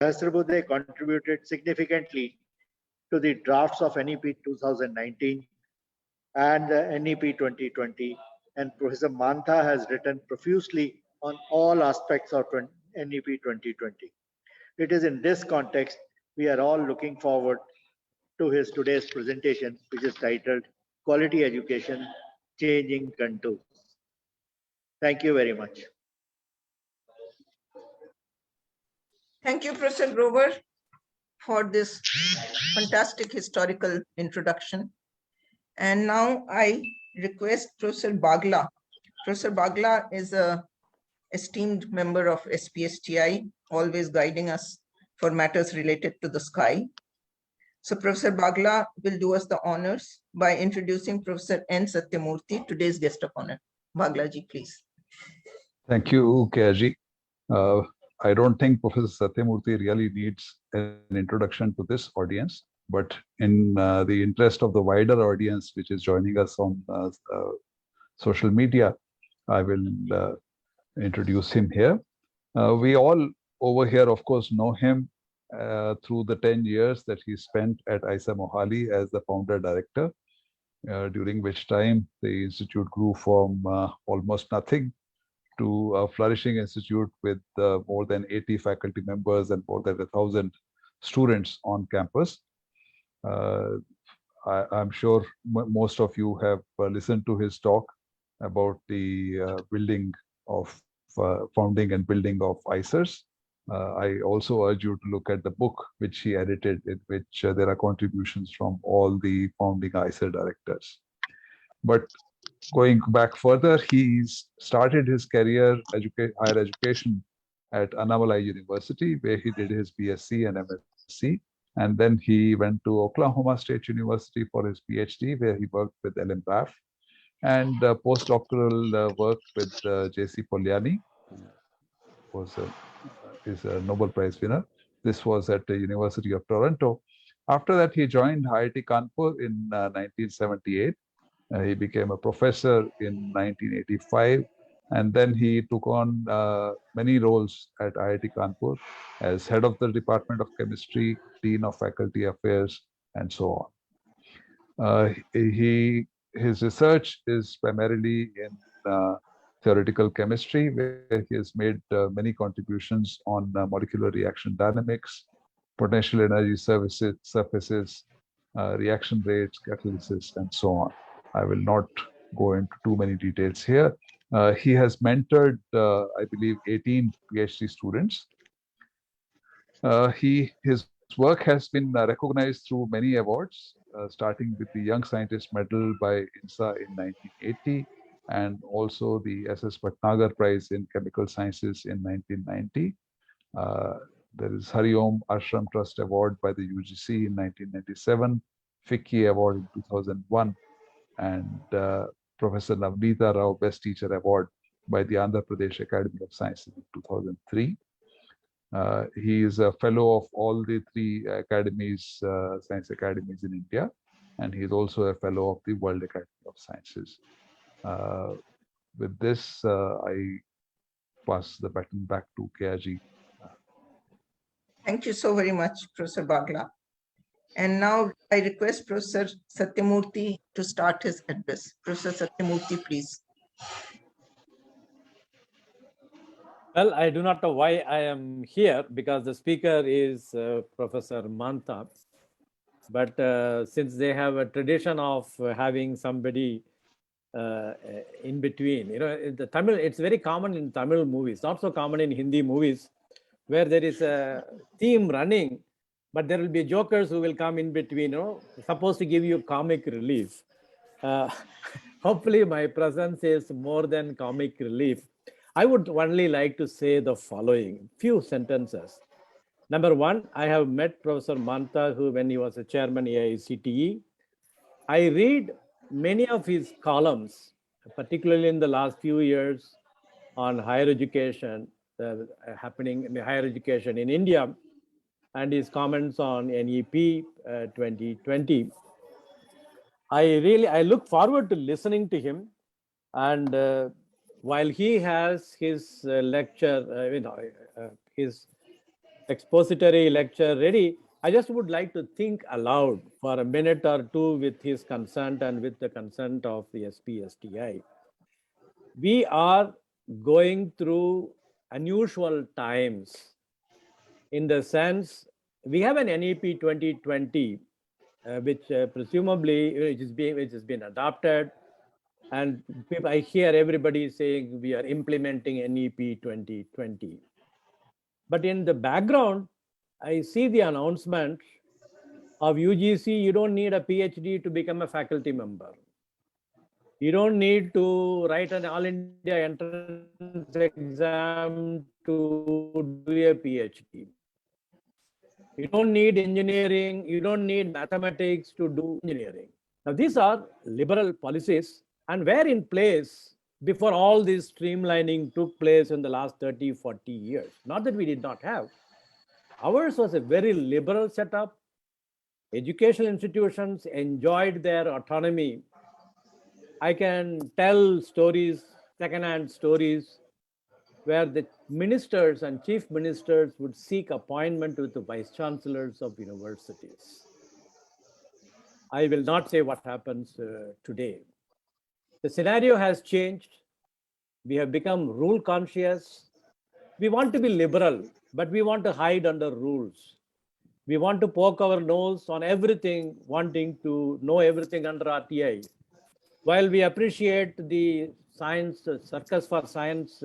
Sahasrabudhe contributed significantly to the drafts of NEP 2019 and the NEP 2020, and Professor Mantha has written profusely on all aspects of NEP 2020. It is in this context we are all looking forward to his today's presentation, which is titled Quality Education Changing Contours. Thank you very much. Thank you, Professor Grover, for this fantastic historical introduction. And now I request Professor Bagla. Professor Bagla is an esteemed member of SPSTI, always guiding us for matters related to the sky. So Professor Bagla will do us the honors by introducing Professor N. Satyamurthy, today's guest of honor. Bagla ji, please. Thank you, Kaji. I don't think Professor Satyamurthy really needs an introduction to this audience, but in the interest of the wider audience which is joining us on social media, I will introduce him here. We all over here, of course, know him through the 10 years that he spent at ISA Mohali as the founder director, during which time the institute grew from almost nothing to a flourishing institute with more than 80 faculty members and more than 1,000 students on campus. I'm sure most of you have listened to his talk about the building of founding and building of ISERs. I also urge you to look at the book which he edited, in which there are contributions from all the founding ISER directors. But going back further, he started his career higher education at Annamalai University, where he did his BSc and MSc. And then he went to Oklahoma State University for his PhD, where he worked with Ellen Baff, and postdoctoral work with J.C. Poliani, who is a Nobel Prize winner. This was at the University of Toronto. After that, he joined IIT Kanpur in 1978. He became a professor in 1985, and then he took on many roles at IIT Kanpur as head of the Department of Chemistry, Dean of Faculty Affairs, and so on. His research is primarily in theoretical chemistry, where he has made many contributions on molecular reaction dynamics, potential energy surfaces, reaction rates, catalysis, and so on. I will not go into too many details here. He has mentored, I believe, 18 PhD students. His work has been recognized through many awards, starting with the Young Scientist Medal by INSA in 1980, and also the S.S. Bhatnagar Prize in Chemical Sciences in 1990. There is Hari Om Ashram Trust Award by the UGC in 1997, FICCI Award in 2001, and Professor Navneeta Rao Best Teacher Award by the Andhra Pradesh Academy of Sciences in 2003. He is a fellow of all the three academies, science academies in India, and he is also a fellow of the World Academy of Sciences. With this, I pass the baton back to K.R.G. Thank you so very much, Professor Bagla. And now I request Professor Satyamurthy to start his address. Professor Satyamurthy, please. Well, I do not know why I am here, because the speaker is Professor Mantha. But since they have a tradition of having somebody in between, the Tamil, it's very common in Tamil movies, not so common in Hindi movies, where there is a theme running, but there will be jokers who will come in between, supposed to give you comic relief. Hopefully my presence is more than comic relief. I would only like to say the following few sentences. Number one, I have met Professor Mantha, who, when he was a chairman AICTE, I read many of his columns, particularly in the last few years, on higher education, happening in higher education in India, and his comments on NEP 2020. I look forward to listening to him, and while he has his lecture, his expository lecture ready, I just would like to think aloud for a minute or two with his consent and with the consent of the SPSTI. We are going through unusual times in the sense we have an NEP 2020, which presumably which has been adopted, and I hear everybody saying we are implementing NEP 2020. But in the background, I see the announcement of UGC, you don't need a PhD to become a faculty member. You don't need to write an All India entrance exam to do a PhD. You don't need engineering, you don't need mathematics to do engineering. Now, these are liberal policies and were in place before all this streamlining took place in the last 30, 40 years. Not that we did not have. Ours was a very liberal setup. Educational institutions enjoyed their autonomy. I can tell stories, second-hand stories, where the ministers and chief ministers would seek appointment with the vice chancellors of universities. I will not say what happens today. The scenario has changed. We have become rule conscious. We want to be liberal, but we want to hide under rules. We want to poke our nose on everything, wanting to know everything under RTI. While we appreciate the science, circus for science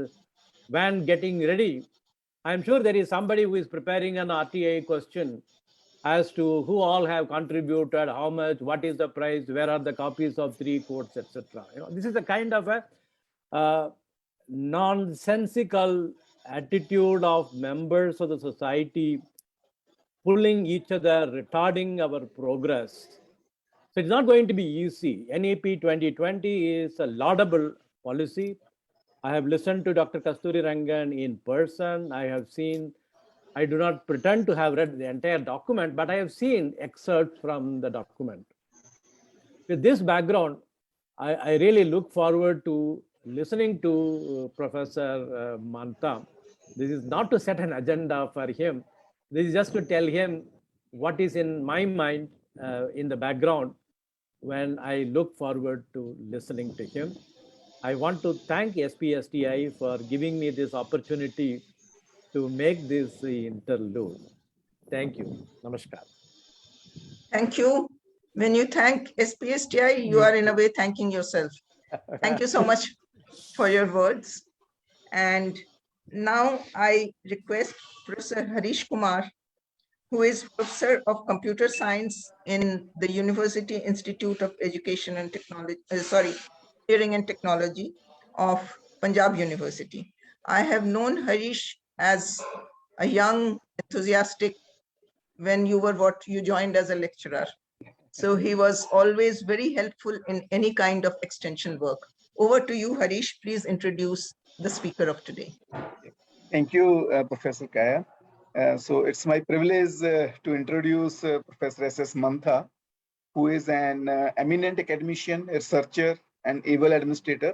van getting ready, I'm sure there is somebody who is preparing an RTI question as to who all have contributed, how much, what is the price, where are the copies of 3 quotes, etc. This is a kind of a nonsensical attitude of members of the society pulling each other, retarding our progress. So it's not going to be easy. NEP 2020 is a laudable policy. I have listened to Dr. Kasturi Rangan in person. I do not pretend to have read the entire document, but I have seen excerpts from the document. With this background, I really look forward to listening to Professor Mantha. This is not to set an agenda for him. This is just to tell him what is in my mind in the background when I look forward to listening to him. I want to thank SPSTI for giving me this opportunity to make this interlude. Thank you. Namaskar. Thank you. When you thank SPSTI, you are in a way thanking yourself. Thank you so much for your words. And now I request Professor Harish Kumar, who is Professor of Computer Science in the University Institute of Education and Technology, Engineering and Technology of Punjab University. I have known Harish as a young, enthusiastic, when you joined as a lecturer. So he was always very helpful in any kind of extension work. Over to you, Harish. Please introduce the speaker of today. Thank you, Professor Kaya. So it's my privilege to introduce Professor S.S. Mantha, who is an eminent academician, researcher, and able administrator.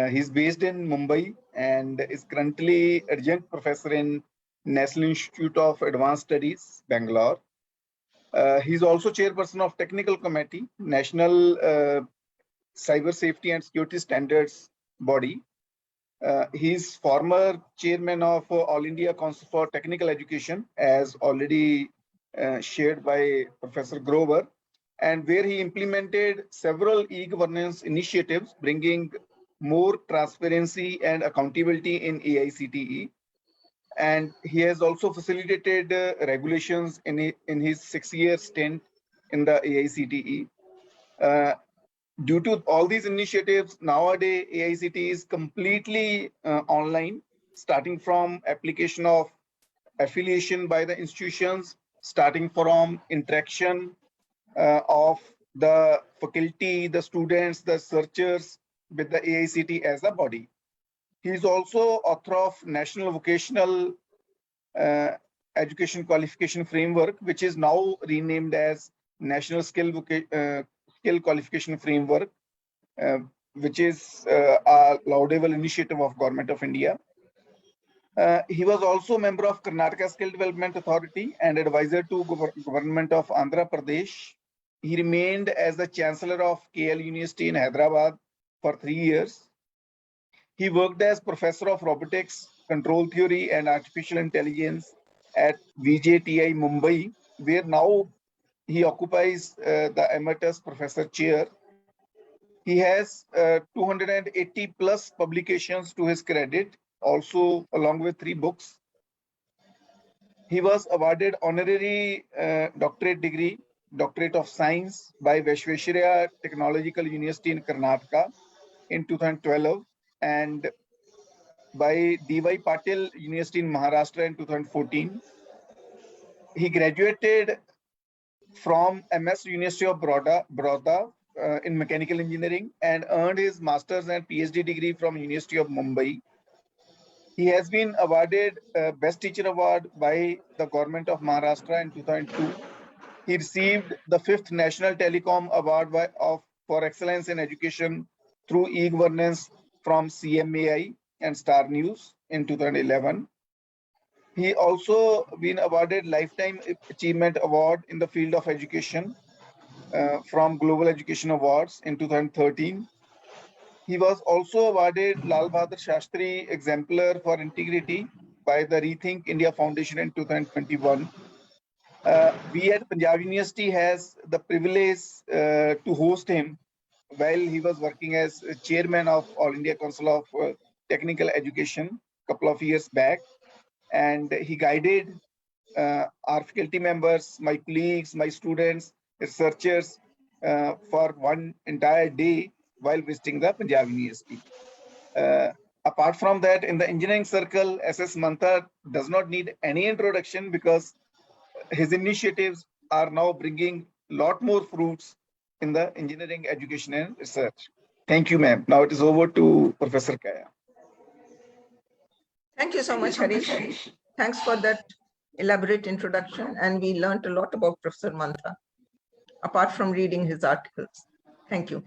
He's based in Mumbai and is currently adjunct professor in National Institute of Advanced Studies, Bangalore. He's also chairperson of Technical Committee, National Cyber Safety and Security Standards Body. He's former chairman of All India Council for Technical Education, as already shared by Professor Grover, and where he implemented several e-governance initiatives, bringing more transparency and accountability in AICTE. And he has also facilitated regulations in his 6-year stint in the AICTE. Due to all these initiatives, nowadays AICTE is completely online, starting from application of affiliation by the institutions, starting from interaction of the faculty, the students, the researchers with the AICTE as a body. He is also author of National Vocational Education Qualification Framework, which is now renamed as National Skill Qualification Framework, which is a laudable initiative of Government of India. He was also a member of Karnataka Skill Development Authority and advisor to government of Andhra Pradesh. He remained as the Chancellor of KL University in Hyderabad for 3 years. He worked as Professor of Robotics, Control Theory and Artificial Intelligence at VJTI Mumbai, where now he occupies the Emeritus Professor Chair. He has 280 plus publications to his credit, also along with 3 books. He was awarded honorary doctorate degree, Doctorate of Science by Vishveshwaraya Technological University in Karnataka in 2012 and by D.Y. Patil University in Maharashtra in 2014. He graduated from MS University of Baroda in Mechanical Engineering and earned his Master's and PhD degree from University of Mumbai. He has been awarded Best Teacher Award by the Government of Maharashtra in 2002. He received the 5th National Telecom Award for Excellence in Education through e-governance from CMAI and Star News in 2011. He also been awarded Lifetime Achievement Award in the field of education from Global Education Awards in 2013. He was also awarded Lal Bahadur Shastri Exemplar for Integrity by the Rethink India Foundation in 2021. We at Punjab University has the privilege to host him while he was working as chairman of All India Council of Technical Education a couple of years back. And he guided our faculty members, my colleagues, my students, researchers for one entire day while visiting the Punjab University. Apart from that, in the engineering circle, SS Mantha does not need any introduction because his initiatives are now bringing a lot more fruits in the engineering education and research. Thank you, ma'am. Now it is over to Professor Kaya. Thank you so much, Harish. Thanks for that elaborate introduction. And we learned a lot about Professor Mantha, apart from reading his articles. Thank you.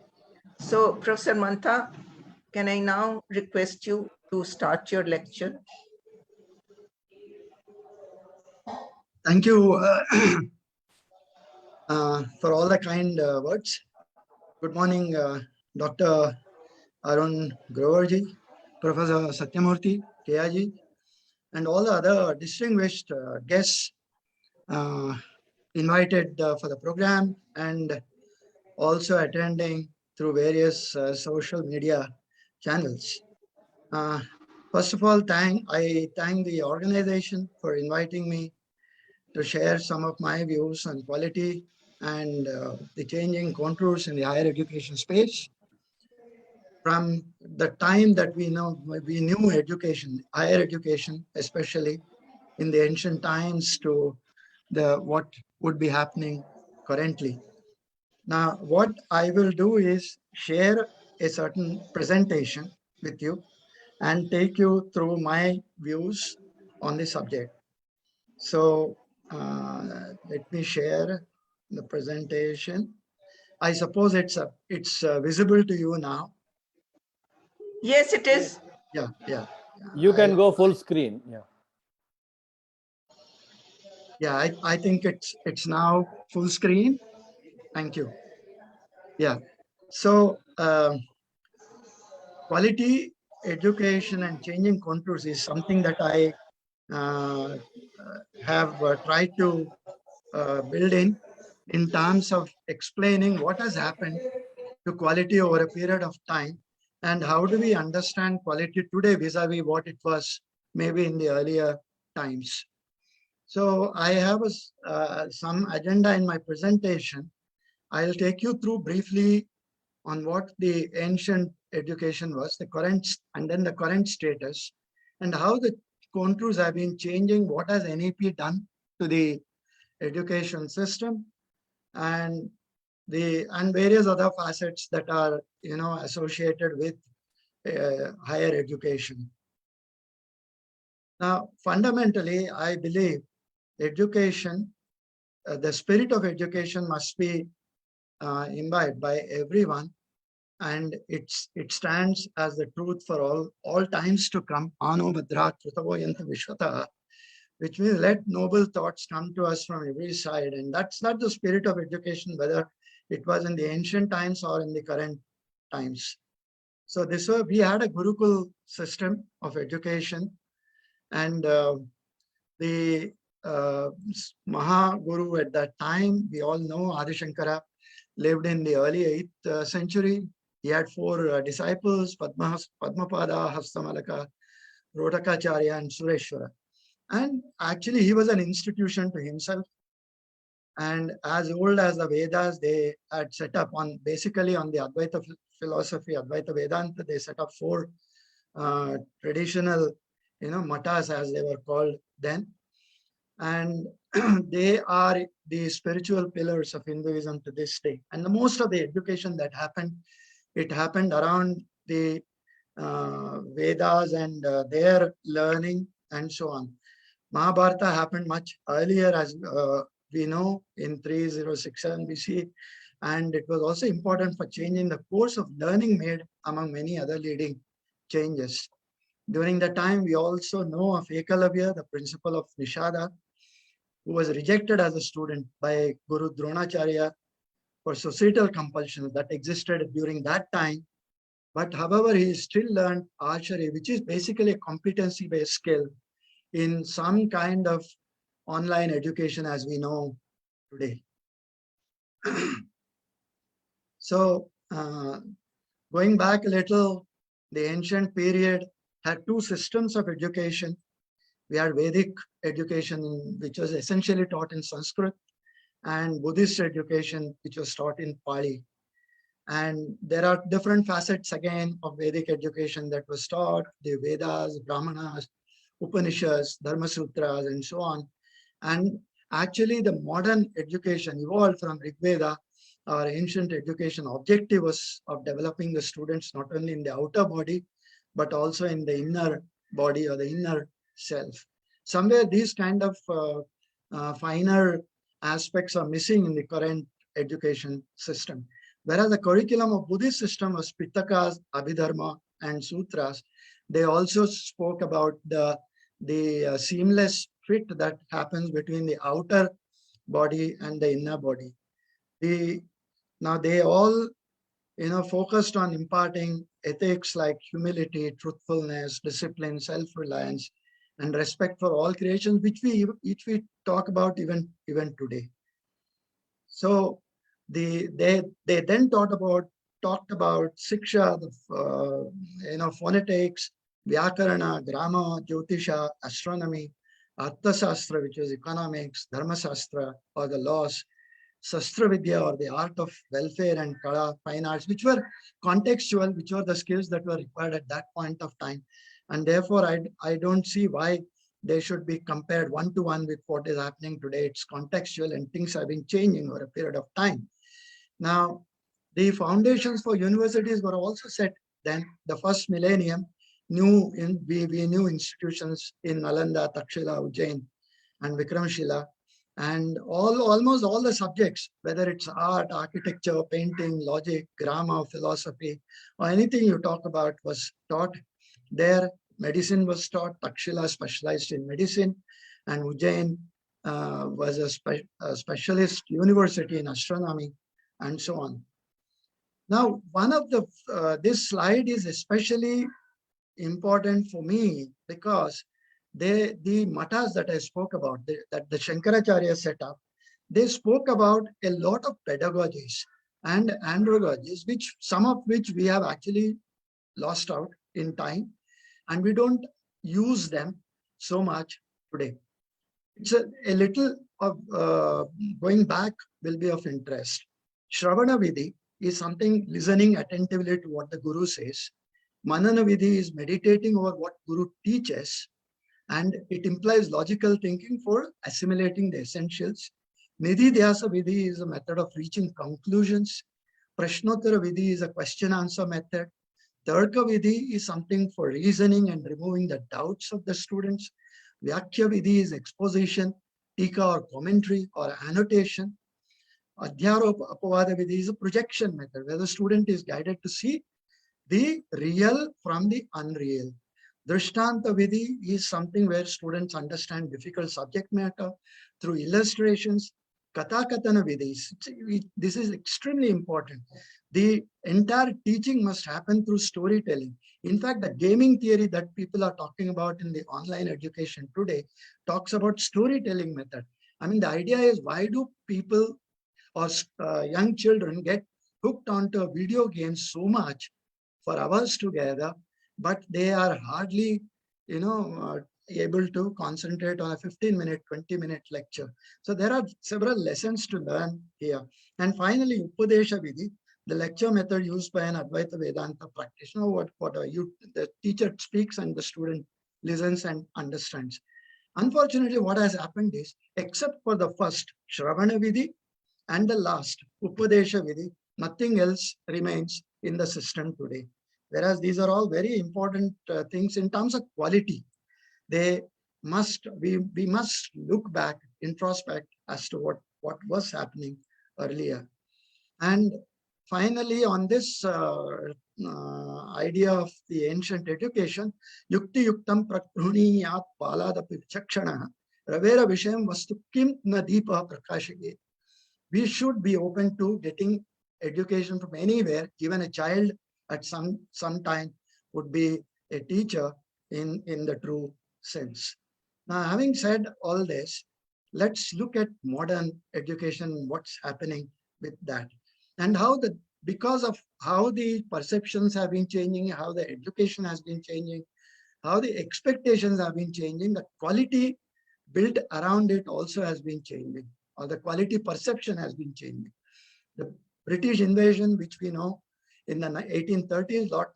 So, Professor Mantha, can I now request you to start your lecture? Thank you for all the kind words. Good morning, Dr. Arun Groverji, Professor Satyamurthy, Keaji, and all the other distinguished guests invited for the program and also attending through various social media channels. First of all, I thank the organization for inviting me to share some of my views on quality and the changing contours in the higher education space. From the time that we knew education, higher education, especially in the ancient times, to what would be happening currently. Now, what I will do is share a certain presentation with you and take you through my views on the subject. So let me share the presentation. I suppose it's visible to you now. Yes, it is. Yeah. You can go full screen. Yeah, I think it's now full screen. Thank you. Yeah. So quality education and changing contours is something that I have tried to build in terms of explaining what has happened to quality over a period of time and how do we understand quality today vis-a-vis what it was maybe in the earlier times. So I have some agenda in my presentation. I'll take you through briefly on what the ancient education was, the current, and then the current status, and how the contours have been changing, what has NEP done to the education system, and various other facets that are associated with higher education. Now, fundamentally, I believe education, the spirit of education must be imbibed by everyone, and it stands as the truth for all times to come. Ano Bhadra Krutavo Yanta Vishwata, which means let noble thoughts come to us from every side. And that's not the spirit of education, whether it was in the ancient times or in the current times. So this way, we had a Gurukul system of education, and the Mahaguru at that time, we all know Adi Shankara lived in the early 8th century. He had 4 disciples, Padmapada, Hastamalaka, Rodakacharya, and Sureshwara. And actually, he was an institution to himself. And as old as the Vedas, they had set up on basically on the Advaita philosophy, Advaita Vedanta, they set up 4 traditional, matas as they were called then. And they are the spiritual pillars of Hinduism to this day. And the most of the education that happened, it happened around the Vedas and their learning and so on. Mahabharata happened much earlier, as we know, in 3067 BC. And it was also important for changing the course of learning made among many other leading changes. During the time, we also know of Ekalavya, the principal of Nishada, who was rejected as a student by Guru Dronacharya for societal compulsions that existed during that time. But however, he still learned archery, which is basically a competency-based skill in some kind of online education as we know today. So going back a little, the ancient period had 2 systems of education. We had Vedic education, which was essentially taught in Sanskrit, and Buddhist education, which was taught in Pali. And there are different facets again of Vedic education that was taught, the Vedas, Brahmanas, Upanishads, Dharma Sutras, and so on. And actually the modern education evolved from Rig Veda. Our ancient education objective was of developing the students not only in the outer body, but also in the inner body or the inner self. Somewhere these kind of finer aspects are missing in the current education system. Whereas the curriculum of Buddhist system was Pitakas, Abhidharma, and Sutras, they also spoke about the seamless fit that happens between the outer body and the inner body. Now they all focused on imparting ethics like humility, truthfulness, discipline, self-reliance, and respect for all creations, which we talk about even today. So they then talked about Siksha, phonetics, Vyakarana, grammar, Jyotisha, astronomy, Arthasastra, which is economics, Dharmasastra, or the laws, Sastra Vidya, or the art of welfare, and Kala, fine arts, which were contextual, which were the skills that were required at that point of time. And therefore, I don't see why they should be compared one-to-one with what is happening today. It's contextual, and things have been changing over a period of time. Now, the foundations for universities were also set then. The first millennium, we knew institutions in Nalanda, Takshila, Ujjain, and Vikramshila. And almost all the subjects, whether it's art, architecture, painting, logic, grammar, philosophy, or anything you talk about, was taught there. Medicine was taught. Takshila specialized in medicine, and Ujjain was a specialist university in astronomy, and so on. Now, one of this slide is especially important for me because the matas that I spoke about, that the Shankaracharya set up, they spoke about a lot of pedagogies and andragogies, some of which we have actually lost out in time, and we don't use them so much today. It's a little of going back will be of interest. Shravana Vidhi is something listening attentively to what the Guru says. Manana Vidhi is meditating over what Guru teaches, and it implies logical thinking for assimilating the essentials. Nidhi Dhyasa Vidhi is a method of reaching conclusions. Prashnottara Vidhi is a question-answer method. Tarka Vidhi is something for reasoning and removing the doubts of the students. Vyakhya Vidhi is exposition, tika or commentary or annotation. Adhyaropa Apavada Vidhi is a projection method where the student is guided to see the real from the unreal. Drishtanta Vidhi is something where students understand difficult subject matter through illustrations. Kathakatana Vidhis, this is extremely important. The entire teaching must happen through storytelling. In fact, the gaming theory that people are talking about in the online education today talks about storytelling method. I mean, the idea is, why do people or young children get hooked onto video games so much for hours together, but they are hardly, able to concentrate on a 15-minute, 20-minute lecture. So there are several lessons to learn here. And finally, Upadesha Vidhi, the lecture method used by an Advaita Vedanta practitioner. The teacher speaks and the student listens and understands. Unfortunately, what has happened is, except for the first Shravana Vidhi and the last Upadesha Vidhi, nothing else remains in the system today. Whereas these are all very important things in terms of quality. We must look back, introspect as to what was happening earlier. And finally, on this idea of the ancient education, Yukti Yuktam Prakruniyat Paladapi Chakshana Ravera Vishayam Vastu Kim Nadipa Prakashige. We should be open to getting education from anywhere. Even a child at some time would be a teacher in the true sense. Now, having said all this, let's look at modern education, what's happening with that, and because of how the perceptions have been changing, how the education has been changing, how the expectations have been changing, the quality built around it also has been changing, or the quality perception has been changing. The British invasion, which we know, in the 1830s, Lord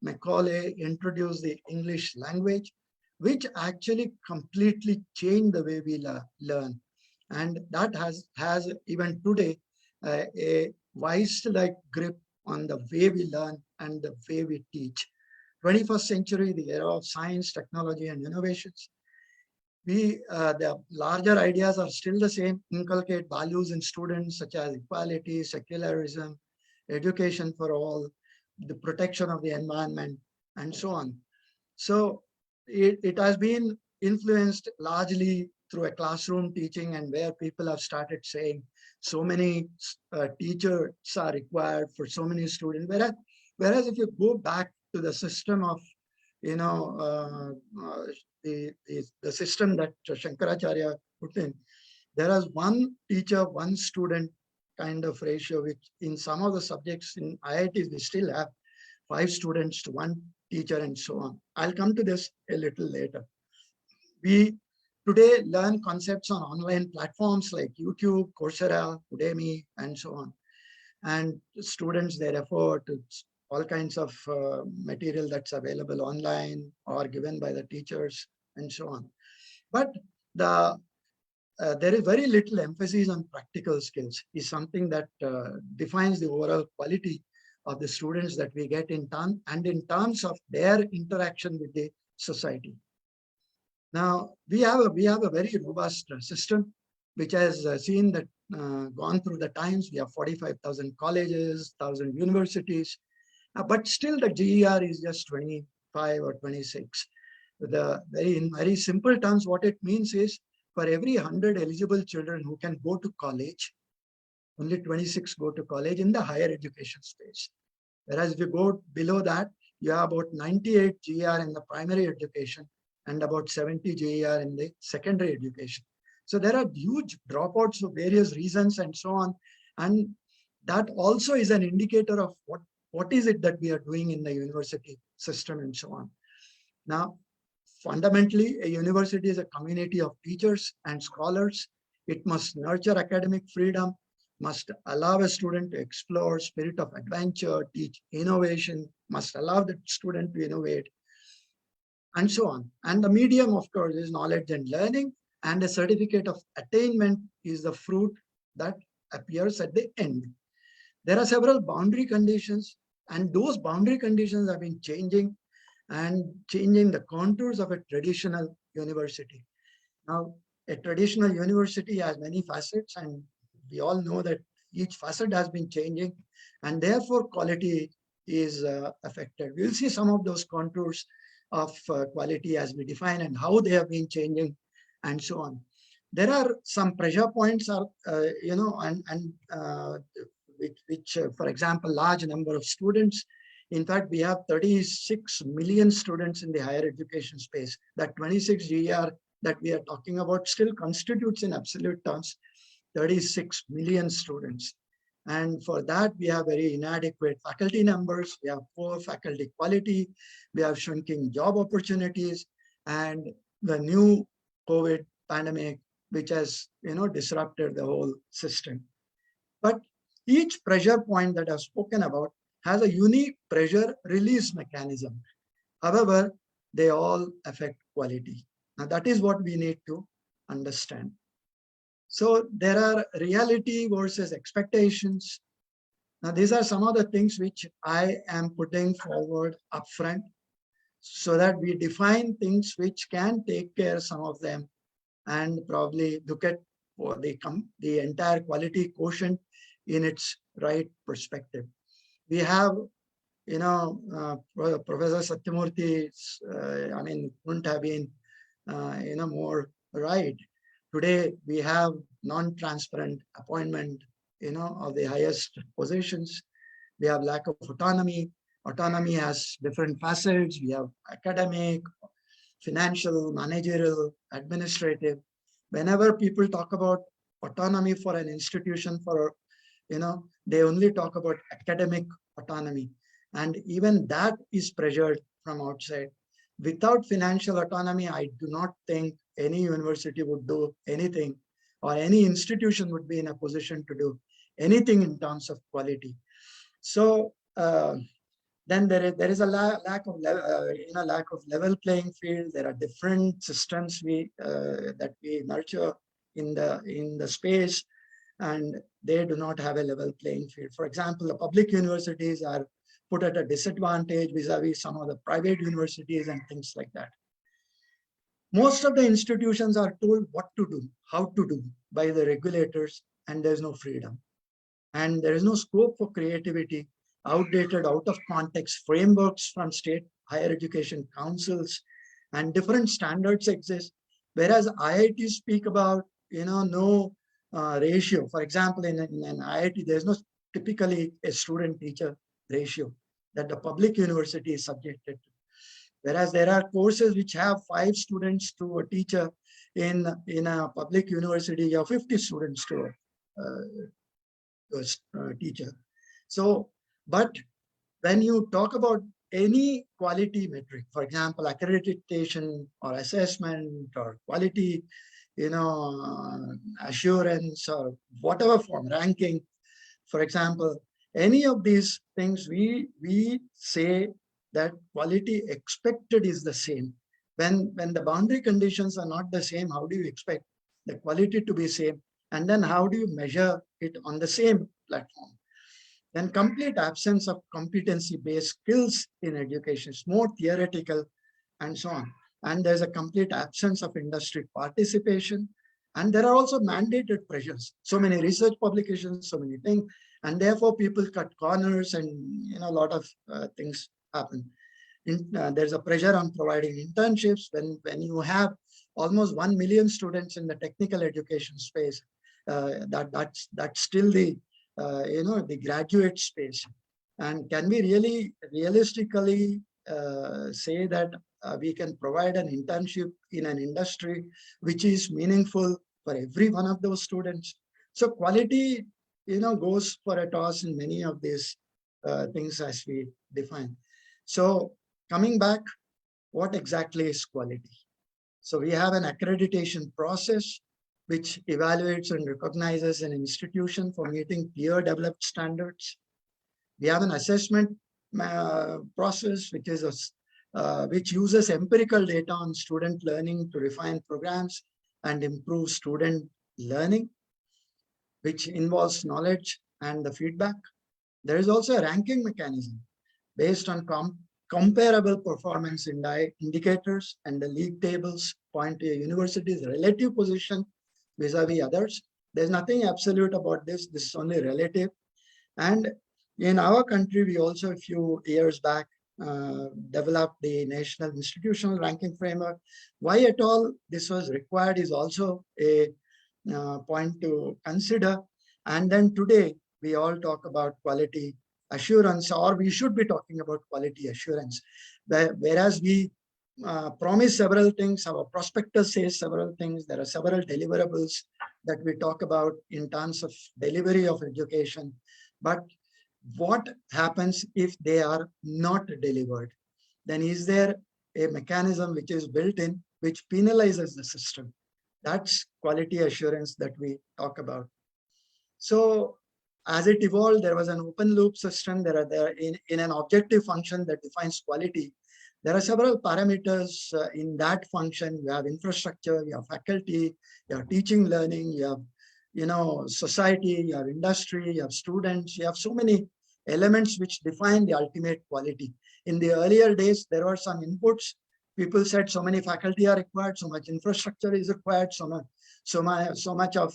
Macaulay introduced the English language, which actually completely changed the way we learn. And that has even today a vice-like grip on the way we learn and the way we teach. 21st century, the era of science, technology, and innovations. The larger ideas are still the same: inculcate values in students such as equality, secularism, education for all, the protection of the environment, and so on. So it has been influenced largely through a classroom teaching, and where people have started saying so many teachers are required for so many students. Whereas if you go back to the system of, the system that Shankaracharya put in, there is one teacher, one student kind of ratio, which in some of the subjects in IITs, we still have 5 students to 1 teacher and so on. I'll come to this a little later. We today learn concepts on online platforms like YouTube, Coursera, Udemy, and so on. And students, they refer to all kinds of material that's available online or given by the teachers and so on. But there is very little emphasis on practical skills, is something that defines the overall quality of the students that we get in terms of their interaction with the society. Now, we have a very robust system which has seen that gone through the times. We have 45,000 colleges, 1,000 universities, but still the GER is just 25 or 26. In very simple terms, what it means is, for every 100 eligible children who can go to college, only 26 go to college in the higher education space. Whereas if you go below that, you have about 98 GER in the primary education and about 70 GER in the secondary education. So there are huge dropouts for various reasons and so on. And that also is an indicator of what is it that we are doing in the university system and so on. Now, fundamentally, a university is a community of teachers and scholars. It must nurture academic freedom, must allow a student to explore, spirit of adventure, teach innovation, must allow the student to innovate, and so on. And the medium, of course, is knowledge and learning, and a certificate of attainment is the fruit that appears at the end. There are several boundary conditions, and those boundary conditions have been changing the contours of a traditional university. Now, a traditional university has many facets, and we all know that each facet has been changing, and therefore quality is affected. We'll see some of those contours of quality as we define and how they have been changing and so on. There are some pressure points are, for example, large number of students. In fact, we have 36 million students in the higher education space. That 26 GER that we are talking about still constitutes in absolute terms 36 million students. And for that, we have very inadequate faculty numbers, we have poor faculty quality, we have shrinking job opportunities, and the new COVID pandemic, which has disrupted the whole system. But each pressure point that I've spoken about has a unique pressure release mechanism. However, they all affect quality. Now, that is what we need to understand. So there are reality versus expectations. Now, these are some of the things which I am putting forward upfront so that we define things which can take care of some of them and probably look at the entire quality quotient in its right perspective. We have, Professor Satyamurthy, couldn't have been, more right. Today, we have non-transparent appointment, of the highest positions. We have lack of autonomy. Autonomy has different facets. We have academic, financial, managerial, administrative. Whenever people talk about autonomy for an institution, they only talk about academic autonomy. And even that is pressured from outside. Without financial autonomy, I do not think any university would do anything, or any institution would be in a position to do anything in terms of quality. So then there is a lack of level playing field. There are different systems that we nurture in the space, and they do not have a level playing field. For example, the public universities are put at a disadvantage vis-a-vis some of the private universities and things like that. Most of the institutions are told what to do, how to do by the regulators, and there's no freedom. And there is no scope for creativity. Outdated, out of context frameworks from state higher education councils, and different standards exist. Whereas IITs speak about, no ratio. For example, in an IIT, there's no typically a student-teacher ratio that the public university is subjected to. Whereas there are courses which have 5 students to a teacher. In a public university, you have 50 students to a teacher. So, but when you talk about any quality metric, for example, accreditation or assessment or quality, assurance or whatever form, ranking, for example, any of these things, we say that quality expected is the same. When the boundary conditions are not the same, how do you expect the quality to be same? And then how do you measure it on the same platform? Then complete absence of competency-based skills in education is more theoretical and so on. And there's a complete absence of industry participation. And there are also mandated pressures. So many research publications, so many things. And therefore people cut corners and a lot of things happen. There's a pressure on providing internships when you have almost 1 million students in the technical education space. That's still the the graduate space. And can we really realistically say that we can provide an internship in an industry which is meaningful for every one of those students? So quality, goes for a toss in many of these things as we define. So coming back, what exactly is quality? So we have an accreditation process which evaluates and recognizes an institution for meeting peer developed standards. We have an assessment process which uses empirical data on student learning to refine programs and improve student learning, which involves knowledge and the feedback. There is also a ranking mechanism based on comparable performance indicators, and the league tables point to a university's relative position vis-a-vis others. There's nothing absolute about this. This is only relative. And in our country, we also a few years back developed the National Institutional Ranking Framework. Why at all this was required is also a point to consider. And then today, we all talk about quality assurance, or we should be talking about quality assurance. Whereas we promise several things, our prospectus says several things, there are several deliverables that we talk about in terms of delivery of education. But what happens if they are not delivered? Then is there a mechanism which is built in which penalizes the system? That's quality assurance that we talk about. So as it evolved, there was an open loop system. There in an objective function that defines quality, there are several parameters in that function. You have infrastructure, you have faculty, you have teaching, learning, you have society, you have industry, you have students, you have so many elements which define the ultimate quality. In the earlier days, there were some inputs. People said so many faculty are required, so much infrastructure is required, so much of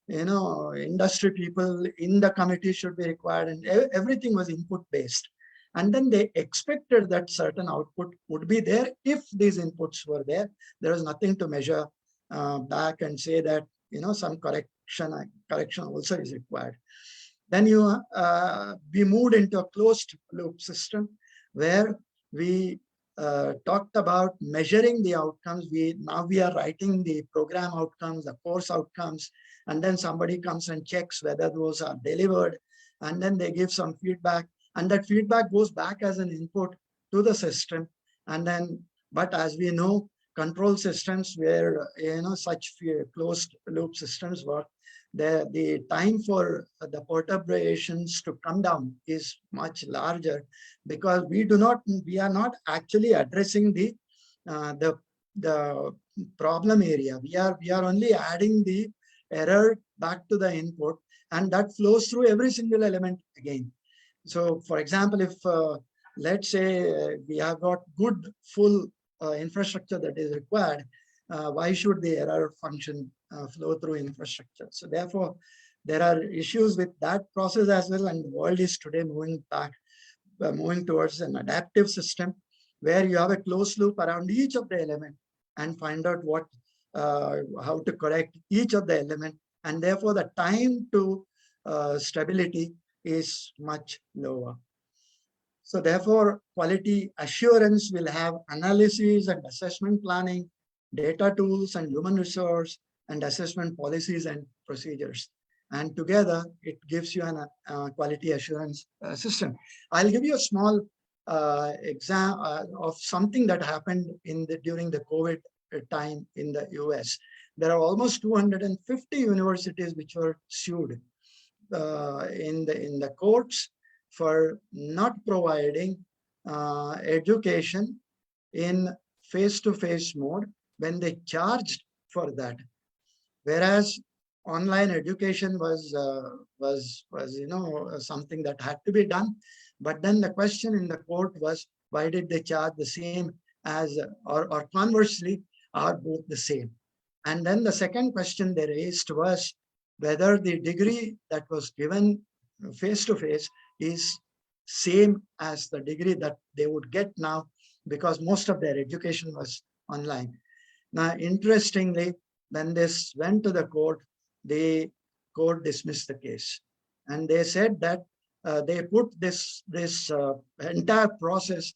industry people in the committee should be required, and everything was input based. And then they expected that certain output would be there if these inputs were there. There was nothing to measure back and say that some correction also is required. Then we moved into a closed loop system where we talked about measuring the outcomes. Now we are writing the program outcomes, the course outcomes, and then somebody comes and checks whether those are delivered, and then they give some feedback, and that feedback goes back as an input to the system. And then, but as we know, control systems where such closed loop systems work, the time for the perturbations to come down is much larger, because we are not actually addressing the problem area. We are only adding the error back to the input, and that flows through every single element again. So for example, if let's say we have got good full infrastructure that is required, why should the error function flow through infrastructure? So therefore, there are issues with that process as well, and the world is today moving towards an adaptive system where you have a closed loop around each of the element and find out how to correct each of the element, and therefore the time to stability is much lower. So therefore, quality assurance will have analysis and assessment planning, data tools and human resource, and assessment policies and procedures. And together, it gives you a quality assurance system. I'll give you a small example of something that happened during the COVID time in the US. There are almost 250 universities which were sued in the courts for not providing education in face-to-face mode when they charged for that, whereas online education was something that had to be done. But then the question in the court was, why did they charge the same as, or conversely, are both the same? And then the second question they raised was whether the degree that was given face-to-face is same as the degree that they would get now, because most of their education was online. Now, interestingly, when this went to the court, the court dismissed the case. And they said that they put this entire process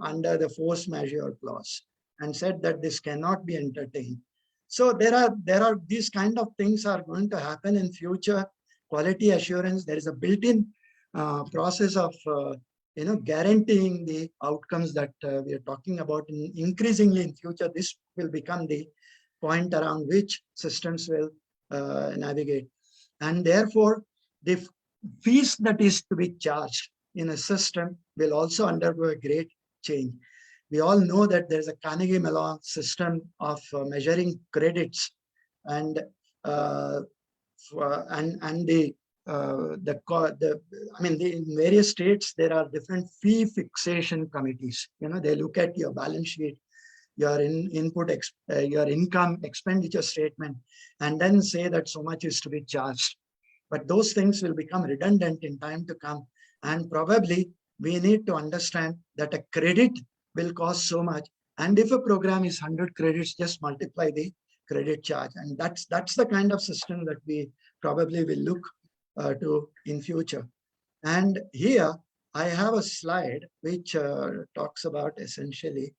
under the force majeure clause and said that this cannot be entertained. So there are these kind of things are going to happen in future. Quality assurance, there is a built-in process of guaranteeing the outcomes that we are talking about. And increasingly in future, this will become the point around which systems will navigate. And therefore, the fees that is to be charged in a system will also undergo a great change. We all know that there's a Carnegie Mellon system of measuring credits, and in various states there are different fee fixation committees. They look at your balance sheet your your income expenditure statement, and then say that so much is to be charged. But those things will become redundant in time to come. And probably we need to understand that a credit will cost so much. And if a program is 100 credits, just multiply the credit charge. And that's the kind of system that we probably will look to in future. And here I have a slide which talks about essentially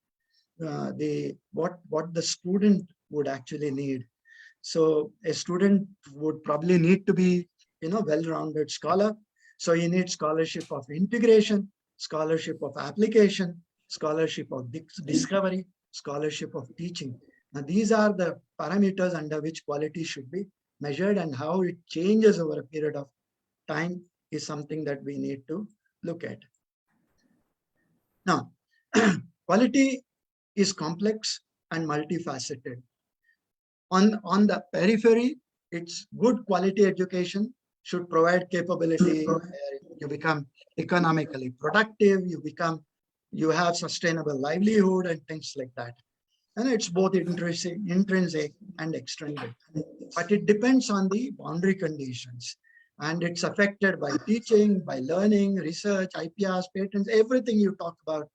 what the student would actually need. So a student would probably need to be, well-rounded scholar. So you need scholarship of integration, scholarship of application, scholarship of discovery, scholarship of teaching. Now, these are the parameters under which quality should be measured, and how it changes over a period of time is something that we need to look at. Now, quality is complex and multifaceted. On the periphery, it's good quality education should provide capability where you become economically productive, you have sustainable livelihood and things like that. And it's both intrinsic and extrinsic. But it depends on the boundary conditions. And it's affected by teaching, by learning, research, IPRs, patents, everything you talk about.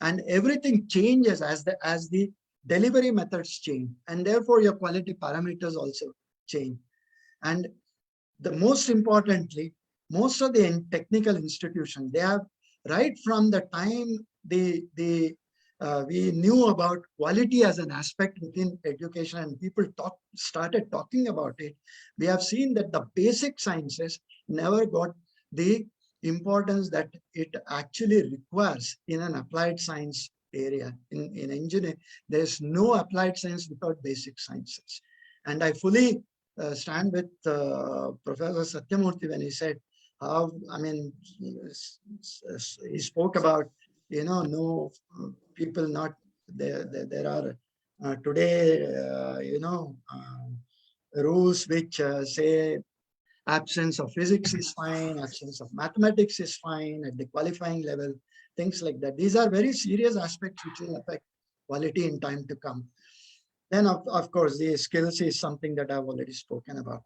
And everything changes as the delivery methods change. And therefore, your quality parameters also change. And the most importantly, most of the technical institutions, they have, right from the time we knew about quality as an aspect within education and people started talking about it, we have seen that the basic sciences never got the importance that it actually requires in an applied science area. In engineering, there is no applied science without basic sciences. And I fully stand with Professor Satyamurthy when he said how, he spoke about, no people not there. There are today, rules which say absence of physics is fine, absence of mathematics is fine at the qualifying level, things like that. These are very serious aspects which will affect quality in time to come. Then, of course, the skills is something that I've already spoken about.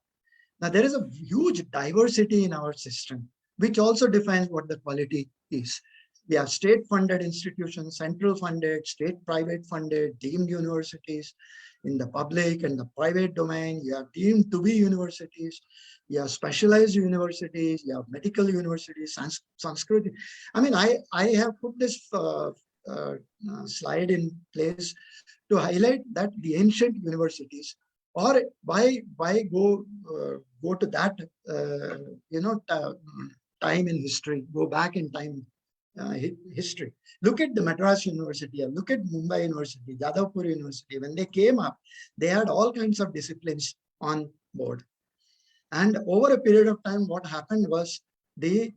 Now, there is a huge diversity in our system, which also defines what the quality is. We have state-funded institutions, central-funded, state-private funded, deemed universities. In the public and the private domain, you have deemed to be universities, you have specialized universities, you have medical universities, Sanskrit. I have put this slide in place to highlight that the ancient universities, or why go to that time in history, go back in time history. Look at the Madras University, look at Mumbai University, Jadavpur University. When they came up, they had all kinds of disciplines on board. And over a period of time, what happened was the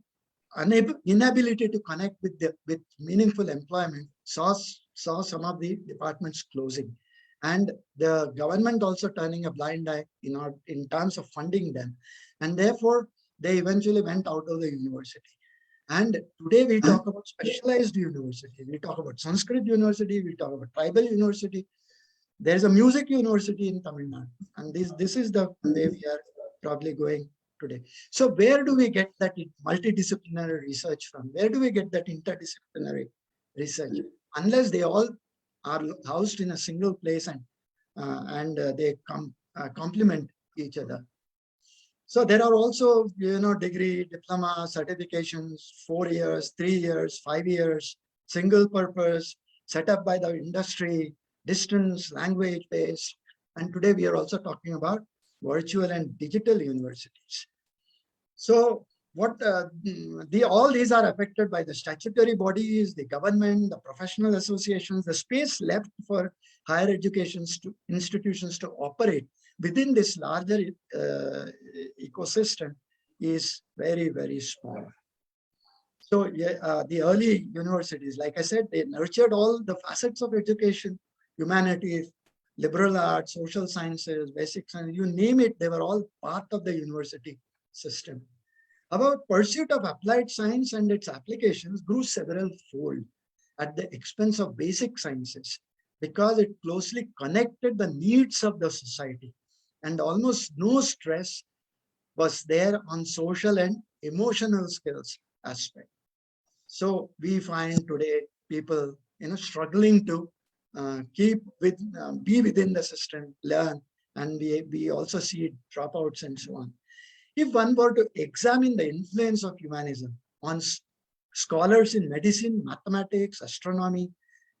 inability to connect with meaningful employment saw some of the departments closing, and the government also turning a blind eye in terms of funding them, and therefore they eventually went out of the university. And today we talk about specialized university, we talk about Sanskrit university, we talk about tribal university. There is a music university in Tamil Nadu, and this is the way we are probably going today. So where do we get that multidisciplinary research from? Where do we get that interdisciplinary research? Unless they all are housed in a single place and they complement each other. So there are also, degree, diploma, certifications, 4 years, 3 years, 5 years, single purpose, set up by the industry, distance, language based. And today we are also talking about virtual and digital universities. So all these are affected by the statutory bodies, the government, the professional associations. The space left for higher education institutions to operate within this larger ecosystem is very, very small. So the early universities, like I said, they nurtured all the facets of education, humanities, liberal arts, social sciences, basic science, you name it, they were all part of the university system. About pursuit of applied science and its applications grew several fold at the expense of basic sciences, because it closely connected the needs of the society, and almost no stress was there on social and emotional skills aspect. So we find today people, struggling to be within the system, learn, and we also see dropouts and so on. If one were to examine the influence of humanism on scholars in medicine, mathematics, astronomy,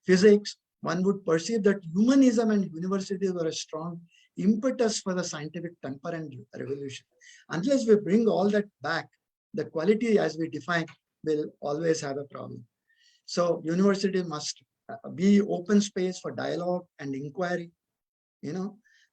physics, one would perceive that humanism and universities were a strong impetus for the scientific temper and revolution. Unless we bring all that back, the quality as we define will always have a problem. So university must be open space for dialogue and inquiry,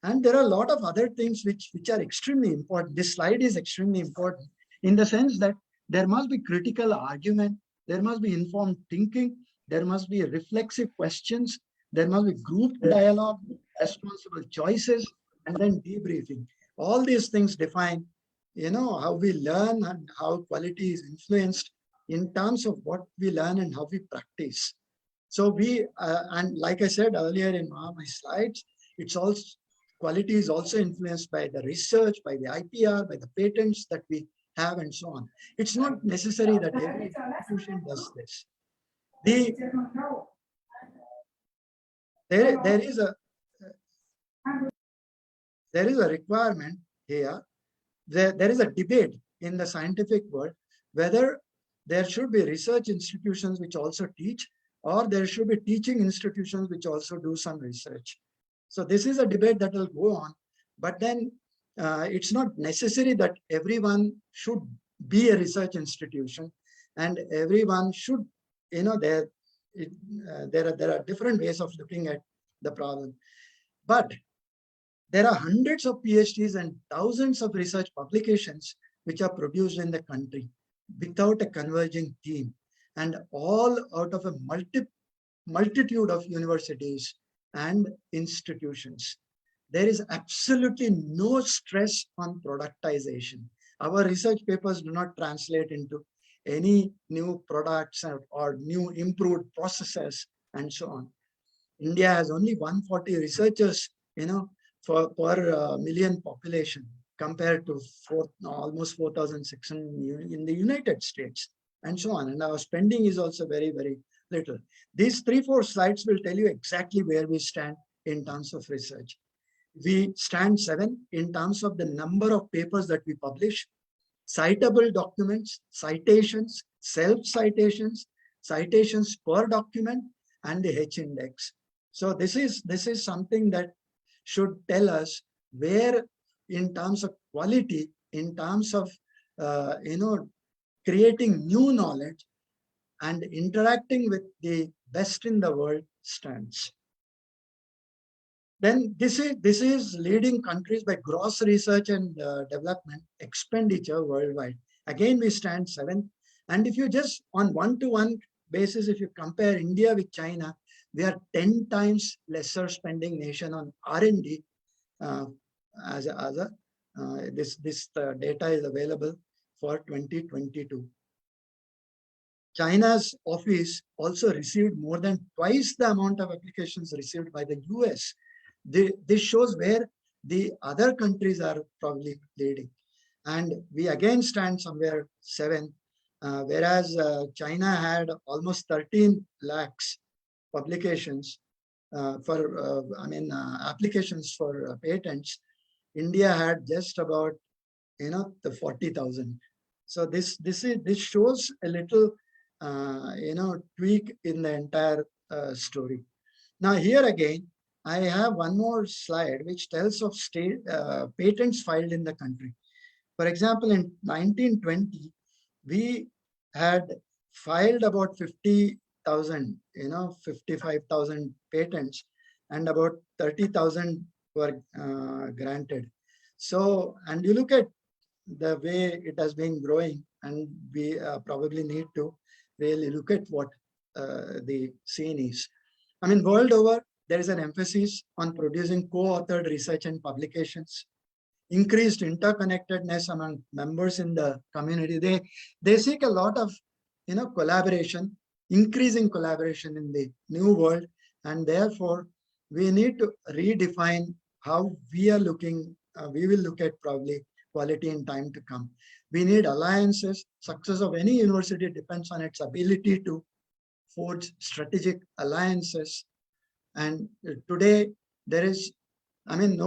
and there are a lot of other things which are extremely important. This slide is extremely important in the sense that there must be critical argument, there must be informed thinking, there must be reflexive questions, there must be group dialogue, responsible choices, and then debriefing. All these things define, how we learn and how quality is influenced in terms of what we learn and how we practice. So we, and like I said earlier in my slides, it's also, quality is also influenced by the research, by the IPR, by the patents that we have, and so on. It's not necessary that every institution does this. There is a requirement here. There is a debate in the scientific world whether there should be research institutions which also teach, or there should be teaching institutions which also do some research. So this is a debate that will go on, but then it's not necessary that everyone should be a research institution, and everyone should, there are different ways of looking at the problem. But there are hundreds of PhDs and thousands of research publications which are produced in the country without a converging team, and all out of a multitude of universities and institutions. There is absolutely no stress on productization. Our research papers do not translate into any new products or new improved processes and so on. India has only 140 researchers, per million population, compared to almost 4,600 in the United States, and so on. And our spending is also very, very little. These 3-4 slides will tell you exactly where we stand in terms of research. We stand 7 in terms of the number of papers that we publish, citable documents, citations, self-citations, citations per document, and the H index. So this is something that should tell us where, in terms of quality, in terms of creating new knowledge and interacting with the best in the world, stands. Then this is leading countries by gross research and development expenditure worldwide. Again, we stand 7th. And if you just on one-to-one basis, if you compare India with China, we are 10 times lesser spending nation on R&D. This data is available for 2022. China's office also received more than twice the amount of applications received by the US. This shows where the other countries are probably leading. And we again stand somewhere 7, whereas China had almost 13 lakhs publications applications for patents. India had just about, the 40,000. So this shows a little, tweak in the entire story. Now here again, I have one more slide which tells of state patents filed in the country. For example, in 1920, we had filed about 50,000, 55,000 patents, and about 30,000 were granted. So, and you look at the way it has been growing, and we probably need to really look at what the scene is. I mean, world over, there is an emphasis on producing co-authored research and publications, increased interconnectedness among members in the community. They seek a lot of, collaboration, increasing collaboration in the new world, and therefore we need to redefine how we are looking, we will look at probably quality in time to come. We need alliances. Success of any university depends on its ability to forge strategic alliances. And today there is, I mean,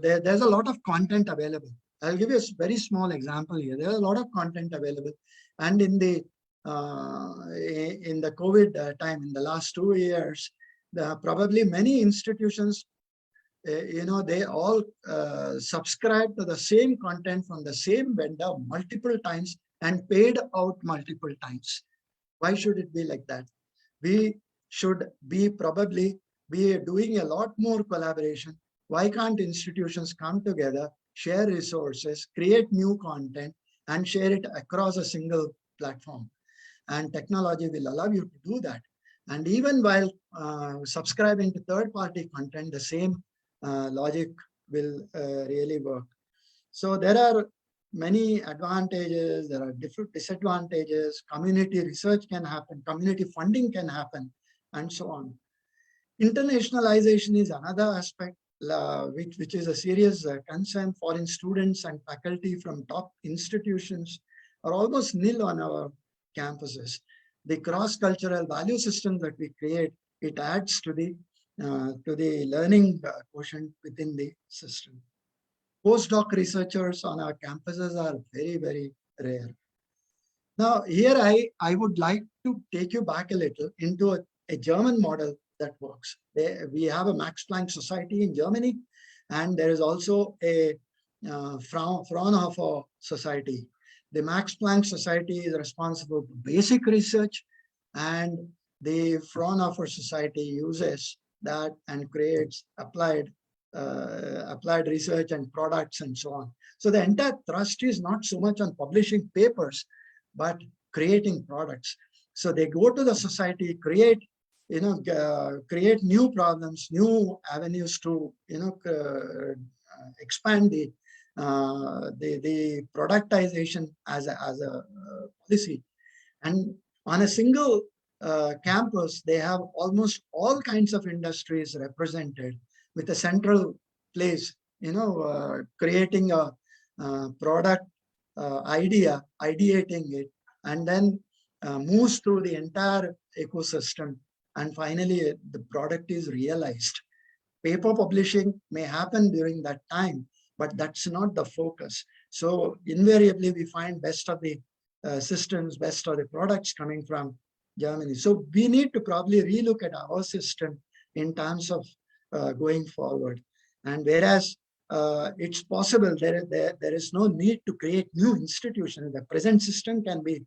there's a lot of content available. I'll give you a very small example here. There's a lot of content available. And in the COVID time, in the last 2 years, probably many institutions, they all subscribe to the same content from the same vendor multiple times and paid out multiple times. Why should it be like that? We should probably be doing a lot more collaboration. Why can't institutions come together, share resources, create new content, and share it across a single platform? And technology will allow you to do that. And even while subscribing to third-party content, the same logic will really work. So there are many advantages, there are different disadvantages, community research can happen, community funding can happen, and so on. Internationalization is another aspect which is a serious concern. Foreign students and faculty from top institutions are almost nil on our campuses. The cross-cultural value system that we create, it adds to the learning quotient within the system. Postdoc researchers on our campuses are very, very rare. Now, here I would like to take you back a little into a German model that works. We have a Max Planck Society in Germany, and there is also a Fraunhofer Society. The Max Planck Society is responsible for basic research, and the Fraunhofer Society uses that and creates applied research and products and so on. So the entire thrust is not so much on publishing papers, but creating products. So they go to the society, create new problems, new avenues to expand the productization as a policy. And on a single campus, they have almost all kinds of industries represented with a central place, creating a product ideating it, and then moves through the entire ecosystem. And finally, the product is realized. Paper publishing may happen during that time, but that's not the focus. So invariably, we find best of the systems, best of the products coming from Germany. So we need to probably relook at our system in terms of going forward. And whereas it's possible, there is no need to create new institutions. The present system can be,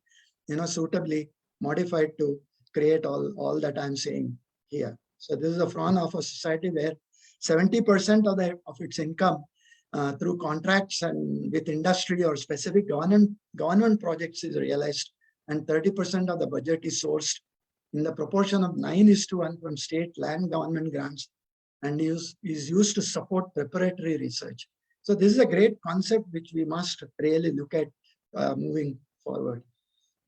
suitably modified to create all that I'm saying here. So this is a Fraunhofer Society where 70% of its income through contracts and with industry or specific government projects is realized, and 30% of the budget is sourced in the proportion of 9:1 from state land government grants, and is used to support preparatory research. So this is a great concept which we must really look at moving forward.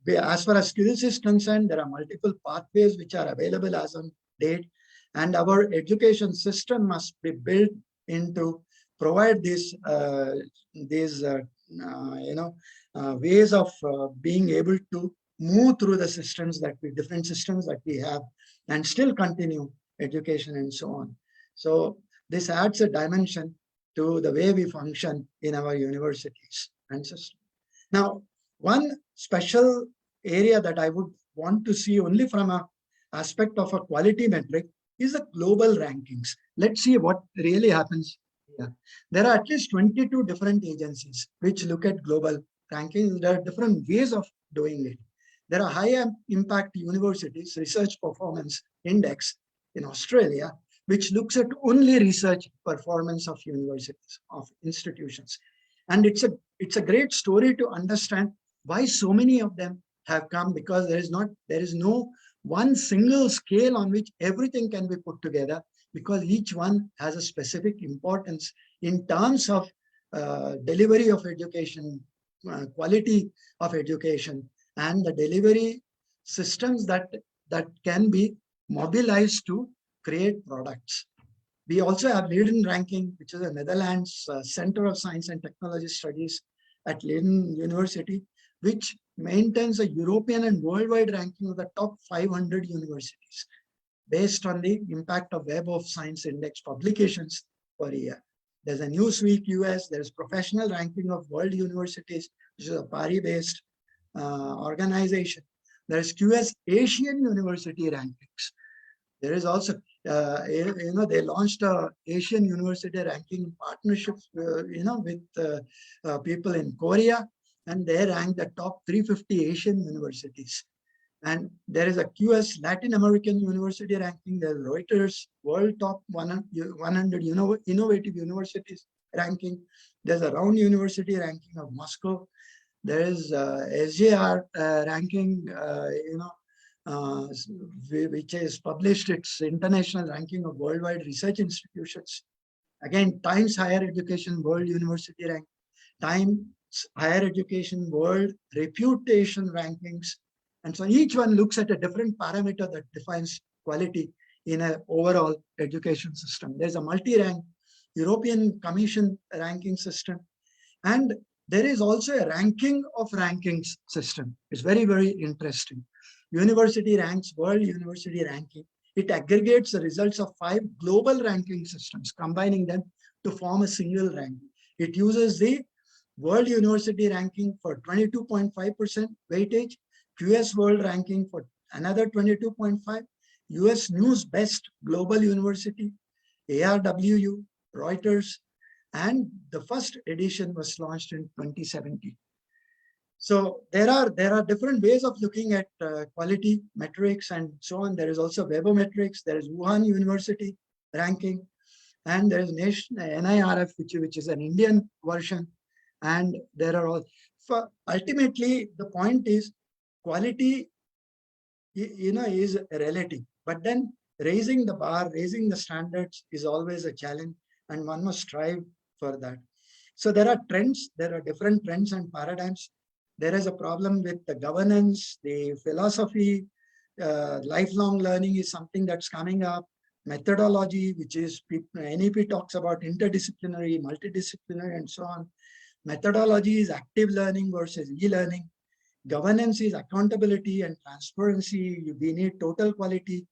As far as skills is concerned, there are multiple pathways which are available as on date, and our education system must be built into provide these ways of being able to move through the different systems that we have, and still continue education and so on. So this adds a dimension to the way we function in our universities and system. Now, one special area that I would want to see only from an aspect of a quality metric is the global rankings. Let's see what really happens here. There are at least 22 different agencies which look at global rankings. There are different ways of doing it. There are high impact universities, Research Performance Index in Australia, which looks at only research performance of universities, of institutions. And it's a great story to understand why so many of them have come, because there is no one single scale on which everything can be put together, because each one has a specific importance in terms of delivery of education, quality of education, and the delivery systems that can be mobilized to create products. We also have Leiden ranking, which is a Netherlands Center of Science and Technology Studies at Leiden University, which maintains a European and worldwide ranking of the top 500 universities based on the impact of Web of Science Index publications per year. There's a Newsweek US, there's professional ranking of world universities, which is a Paris-based organization. There's QS Asian University rankings. There is also, they launched a Asian University ranking partnership, with people in Korea, and they rank the top 350 Asian universities. And there is a QS Latin American University ranking. There's Reuters World Top 100 Innovative Universities ranking. There's a Round University ranking of Moscow. There is SJR ranking, which has published its international ranking of worldwide research institutions. Again, Times Higher Education World University Rank, Times Higher Education World Reputation Rankings. And so each one looks at a different parameter that defines quality in an overall education system. There's a multi-rank European Commission ranking system. And there is also a ranking of rankings system. It's very, very interesting. University ranks, World University Ranking. It aggregates the results of 5 global ranking systems, combining them to form a single rank. It uses the World University Ranking for 22.5% weightage, QS World Ranking for another 22.5%, US News Best Global University, ARWU, Reuters, and the first edition was launched in 2017. So there are different ways of looking at quality metrics and so on. There is also Webometrics, there is Wuhan University ranking, and there is NIRF, which is an Indian version. And there are all, ultimately the point is quality, is relative, but then raising the bar, raising the standards is always a challenge, and one must strive for that. So there are trends, there are different trends and paradigms. There is a problem with the governance, the philosophy, lifelong learning is something that's coming up, methodology, which is NEP talks about interdisciplinary, multidisciplinary, and so on. Methodology is active learning versus e-learning. Governance is accountability and transparency. We need total quality.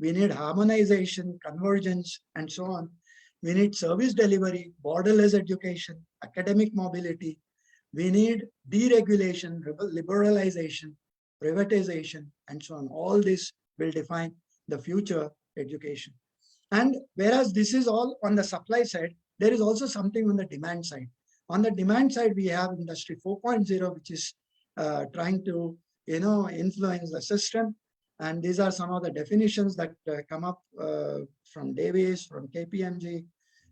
We need harmonization, convergence, and so on. We need service delivery, borderless education, academic mobility. We need deregulation, liberalization, privatization, and so on. All this will define the future education. And whereas this is all on the supply side, there is also something on the demand side. On the demand side, we have Industry 4.0, which is trying to, influence the system. And these are some of the definitions that come up from Davis, from KPMG,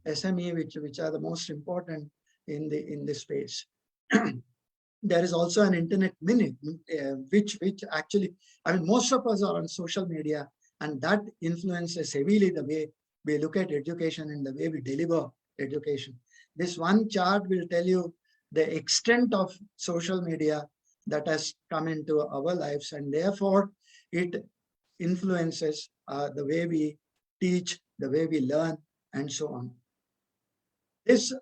SME, which are the most important in this space. There is also an internet minute, which actually, most of us are on social media, and that influences heavily the way we look at education and the way we deliver education. This one chart will tell you the extent of social media that has come into our lives, and therefore it influences the way we teach, the way we learn, and so on. This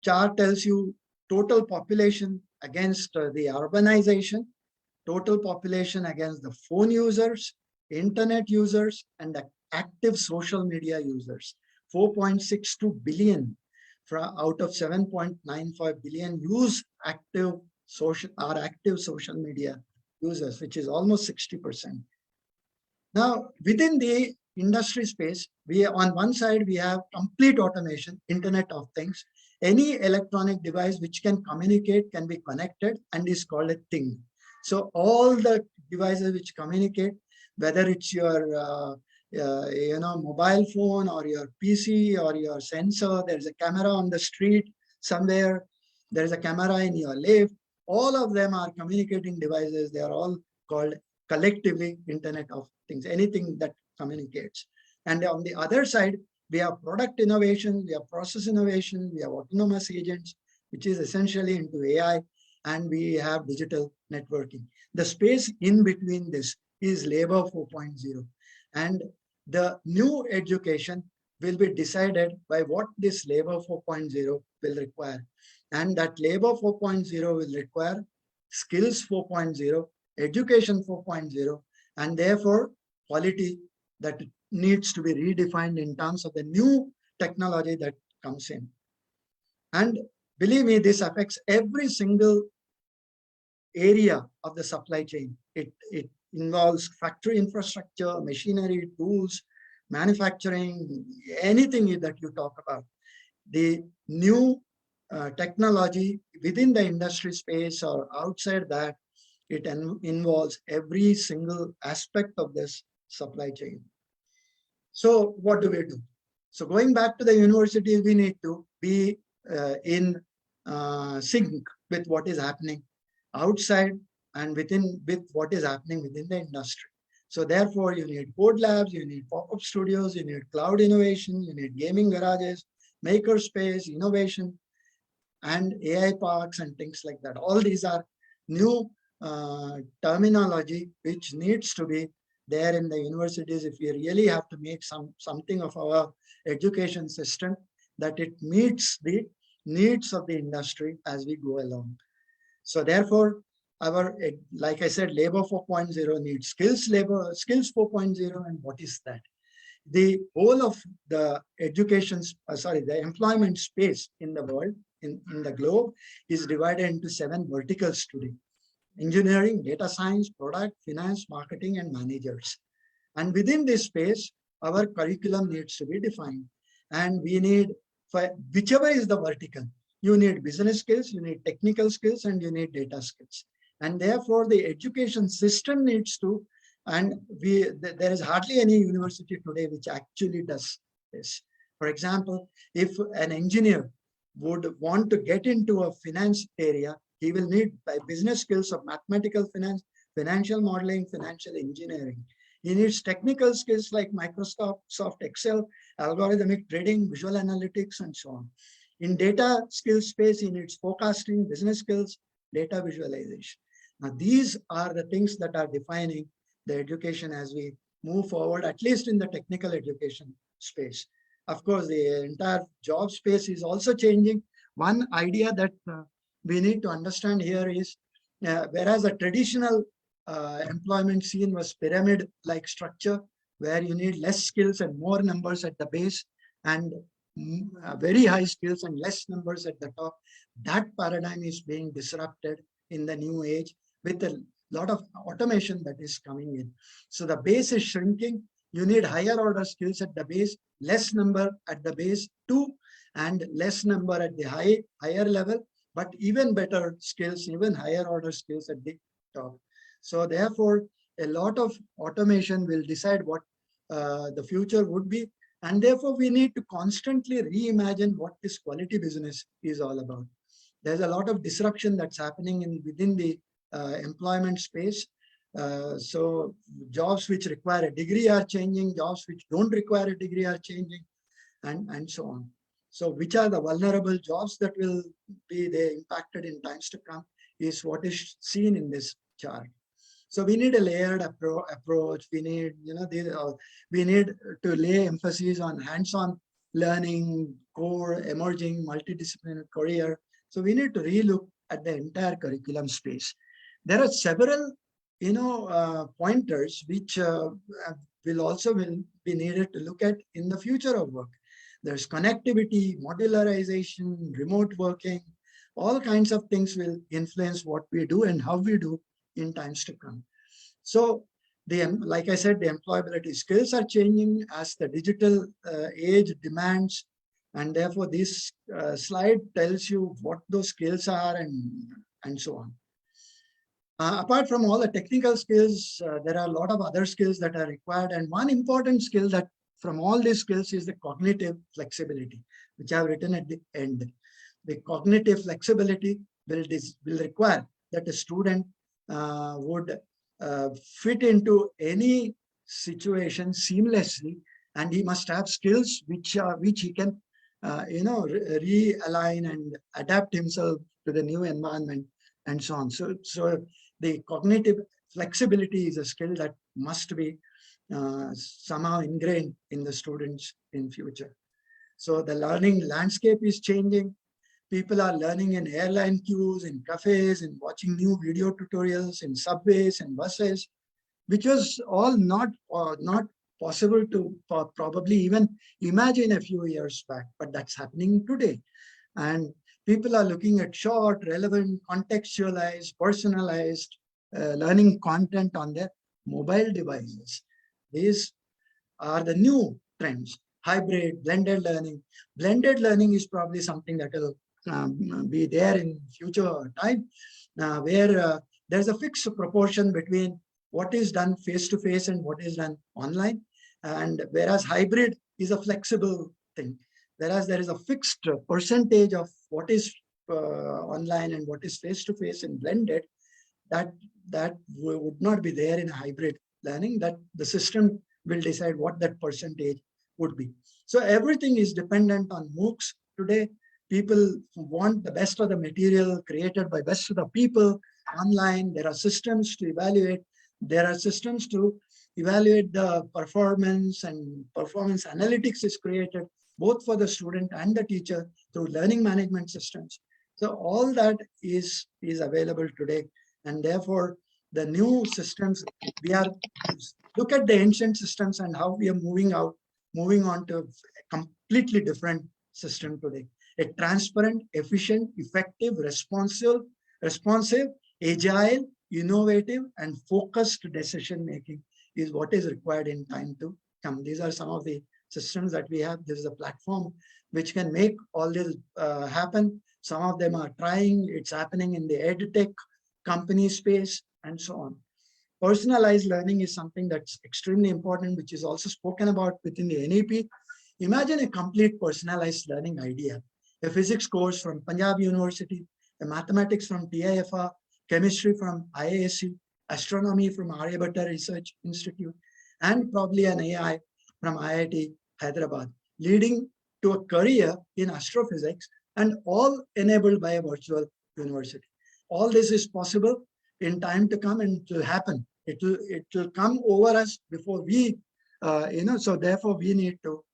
chart tells you total population against the urbanization, total population against the phone users, internet users, and the active social media users. 4.62 billion out of 7.95 billion use active social media users, which is almost 60%. Now, within the industry space, on one side, we have complete automation, Internet of Things. Any electronic device which can communicate can be connected and is called a thing. So all the devices which communicate, whether it's your mobile phone or your PC or your sensor, there's a camera on the street somewhere, there's a camera in your lift, all of them are communicating devices. They are all called collectively Internet of Things, anything that communicates. And on the other side, we have product innovation, we have process innovation, we have autonomous agents, which is essentially into AI, and we have digital networking. The space in between this is labor 4.0. And the new education will be decided by what this labor 4.0 will require. And that labor 4.0 will require skills 4.0, education 4.0, and therefore quality that needs to be redefined in terms of the new technology that comes in. And believe me, this affects every single area of the supply chain. It involves factory infrastructure, machinery, tools, manufacturing, anything that you talk about. The new technology within the industry space or outside that, it involves every single aspect of this supply chain. So what do we do? So going back to the universities, we need to be in sync with what is happening outside and with what is happening within the industry. So therefore, you need code labs, you need pop-up studios, you need cloud innovation, you need gaming garages, makerspace, innovation, and AI parks and things like that. All these are new terminology which needs to be there in the universities if we really have to make something of our education system, that it meets the needs of the industry as we go along. So therefore, our, like I said, labor 4.0 needs skills 4.0. And what is that? The whole of the the employment space in the world, in the globe, is divided into 7 verticals today: engineering, data science, product, finance, marketing, and managers. And within this space, our curriculum needs to be defined. And we need, for whichever is the vertical, you need business skills, you need technical skills, and you need data skills. And therefore, the education system needs to, and there is hardly any university today which actually does this. For example, if an engineer would want to get into a finance area, he will need business skills of mathematical finance, financial modeling, financial engineering. He needs technical skills like Microsoft Excel, algorithmic trading, visual analytics, and so on. In data skills space, he needs forecasting, business skills, data visualization. Now, these are the things that are defining the education as we move forward, at least in the technical education space. Of course, the entire job space is also changing. One idea that we need to understand here is, whereas a traditional employment scene was pyramid-like structure, where you need less skills and more numbers at the base, and very high skills and less numbers at the top, that paradigm is being disrupted in the new age with a lot of automation that is coming in. So the base is shrinking. You need higher order skills at the base, less number at the base too, and less number at the higher level, but even better skills, even higher order skills at the top. So therefore, a lot of automation will decide what the future would be. And therefore, we need to constantly reimagine what this quality business is all about. There's a lot of disruption that's happening within the employment space. So jobs which require a degree are changing, jobs which don't require a degree are changing, and so on. So which are the vulnerable jobs that will be impacted in times to come is what is seen in this chart. So we need a layered approach. We need, we need to lay emphasis on hands-on learning, core, emerging, multidisciplinary career. So we need to relook at the entire curriculum space. There are several, pointers which will also be needed to look at in the future of work. There's connectivity, modularization, remote working, all kinds of things will influence what we do and how we do in times to come. So like I said, the employability skills are changing as the digital age demands. And therefore, this slide tells you what those skills are and so on. Apart from all the technical skills, there are a lot of other skills that are required. And one important skill that from all these skills is the cognitive flexibility, which I've written at the end. The cognitive flexibility will require that a student would fit into any situation seamlessly, and he must have skills which he can realign and adapt himself to the new environment and so on. So the cognitive flexibility is a skill that must be somehow ingrained in the students in future. So the learning landscape is changing. People are learning in airline queues, in cafes, in watching new video tutorials, in subways and buses, which was all not possible to probably even imagine a few years back, but that's happening today. And people are looking at short, relevant, contextualized, personalized learning content on their mobile devices. These are the new trends. Hybrid, blended learning. Blended learning is probably something that will be there in future time, where there's a fixed proportion between what is done face-to-face and what is done online. And whereas hybrid is a flexible thing, whereas there is a fixed percentage of what is online and what is face-to-face and blended, that would not be there in a hybrid learning, that the system will decide what that percentage would be. So everything is dependent on MOOCs today. People want the best of the material created by best of the people online. There are systems to evaluate. There are systems to evaluate the performance, and performance analytics is created both for the student and the teacher through learning management systems. So all that is available today. And therefore, the new systems, we are look at the ancient systems and how we are moving on to a completely different system today. A transparent, efficient, effective, responsive, agile, innovative, and focused decision making is what is required in time to come. These are some of the systems that we have. This is a platform which can make all this happen. Some of them are trying. It's happening in the edtech company space and so on. Personalized learning is something that's extremely important, which is also spoken about within the NEP. Imagine a complete personalized learning idea. A physics course from Punjab University, a mathematics from TIFR, chemistry from IISc, astronomy from Aryabhatta Research Institute, and probably an AI from IIT Hyderabad, leading to a career in astrophysics, and all enabled by a virtual university. All this is possible in time to come, and it will happen. It will come over us before we, so therefore we need to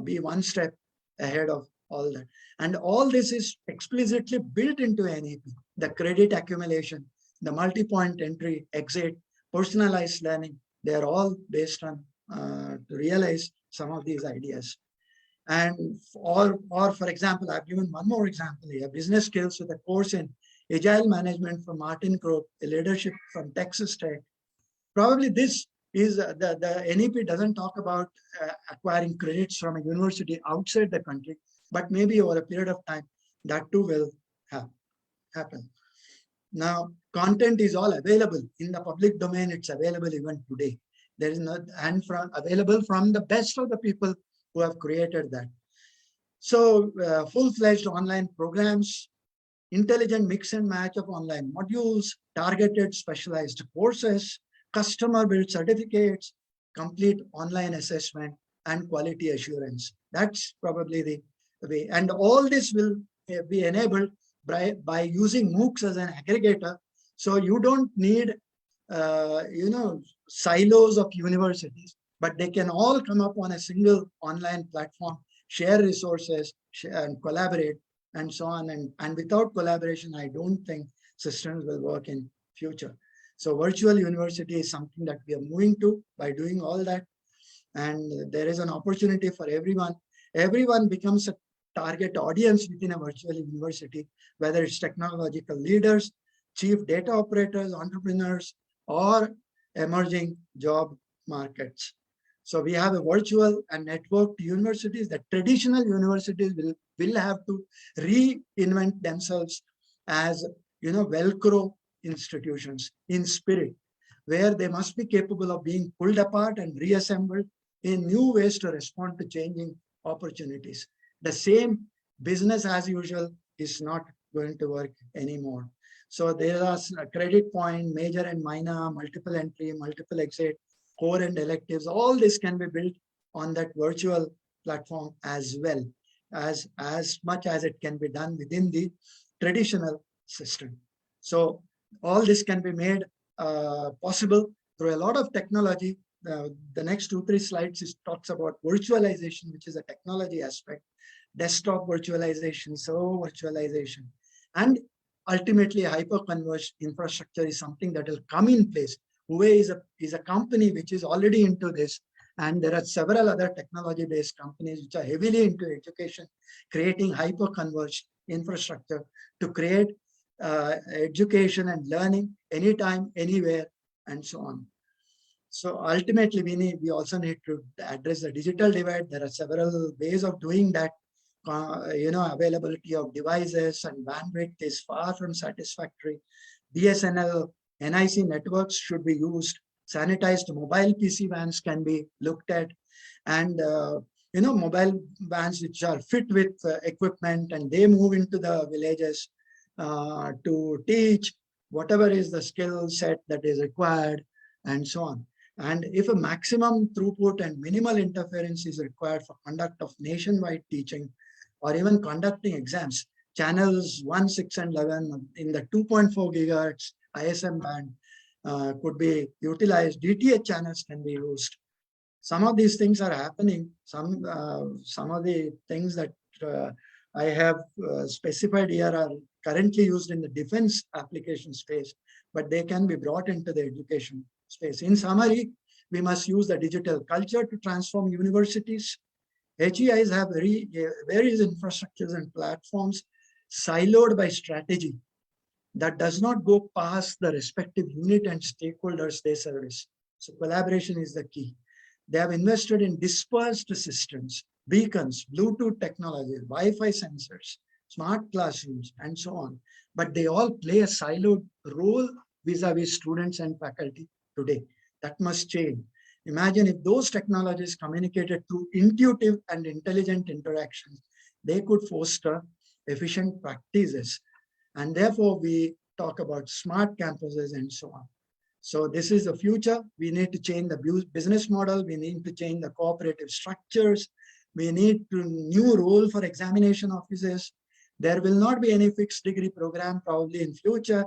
be one step ahead of all that. And all this is explicitly built into NEP. The credit accumulation, the multi-point entry, exit, personalized learning, they are all based on to realize some of these ideas. And or for example, I've given one more example here, business skills with a course in agile management from Martin Crook, a leadership from Texas Tech. Probably this is the NEP doesn't talk about acquiring credits from a university outside the country, but maybe over a period of time, that too will happen. Now, content is all available in the public domain. It's available even today. There is not, and available from the best of the people who have created that. So full-fledged online programs, intelligent mix and match of online modules, targeted specialized courses, customer-built certificates, complete online assessment, and quality assurance. That's probably the way. And all this will be enabled by using MOOCs as an aggregator. So you don't need, silos of universities, but they can all come up on a single online platform, share resources, and collaborate, and so on. And without collaboration, I don't think systems will work in future. So virtual university is something that we are moving to by doing all that. And there is an opportunity for everyone. Everyone becomes a target audience within a virtual university, whether it's technological leaders, chief data operators, entrepreneurs, or emerging job markets. So we have a virtual and networked universities. The traditional universities will have to reinvent themselves as Velcro institutions in spirit, where they must be capable of being pulled apart and reassembled in new ways to respond to changing opportunities. The same business as usual is not going to work anymore. So there are credit point, major and minor, multiple entry, multiple exit, core and electives. All this can be built on that virtual platform as well, as much as it can be done within the traditional system. So all this can be made possible through a lot of technology, the next 2-3 slides talks about virtualization, which is a technology aspect, desktop virtualization, server virtualization, and ultimately hyper-converged infrastructure is something that will come in place. Huawei is a company which is already into this, and there are several other technology-based companies which are heavily into education, creating hyper-converged infrastructure to create education and learning anytime, anywhere, and so on. So ultimately, we also need to address the digital divide. There are several ways of doing that. Availability of devices and bandwidth is far from satisfactory. BSNL, NIC networks should be used. Sanitized mobile PC vans can be looked at, and mobile vans which are fit with equipment, and they move into the villages to teach whatever is the skill set that is required, and so on. And if a maximum throughput and minimal interference is required for conduct of nationwide teaching, or even conducting exams, channels 1, 6, and 11 in the 2.4 gigahertz ISM band could be utilized. DTH channels can be used. Some of these things are happening. Some of the things that I have specified here are currently used in the defense application space, but they can be brought into the education space. In summary, we must use the digital culture to transform universities. HEIs have various infrastructures and platforms siloed by strategy that does not go past the respective unit and stakeholders they service. So collaboration is the key. They have invested in dispersed systems, beacons, Bluetooth technology, Wi-Fi sensors, smart classrooms, and so on. But they all play a siloed role vis-a-vis students and faculty today. That must change. Imagine if those technologies communicated through intuitive and intelligent interactions, they could foster efficient practices. And therefore, we talk about smart campuses and so on. So this is the future. We need to change the business model. We need to change the cooperative structures. We need a new role for examination officers. There will not be any fixed degree program probably in future.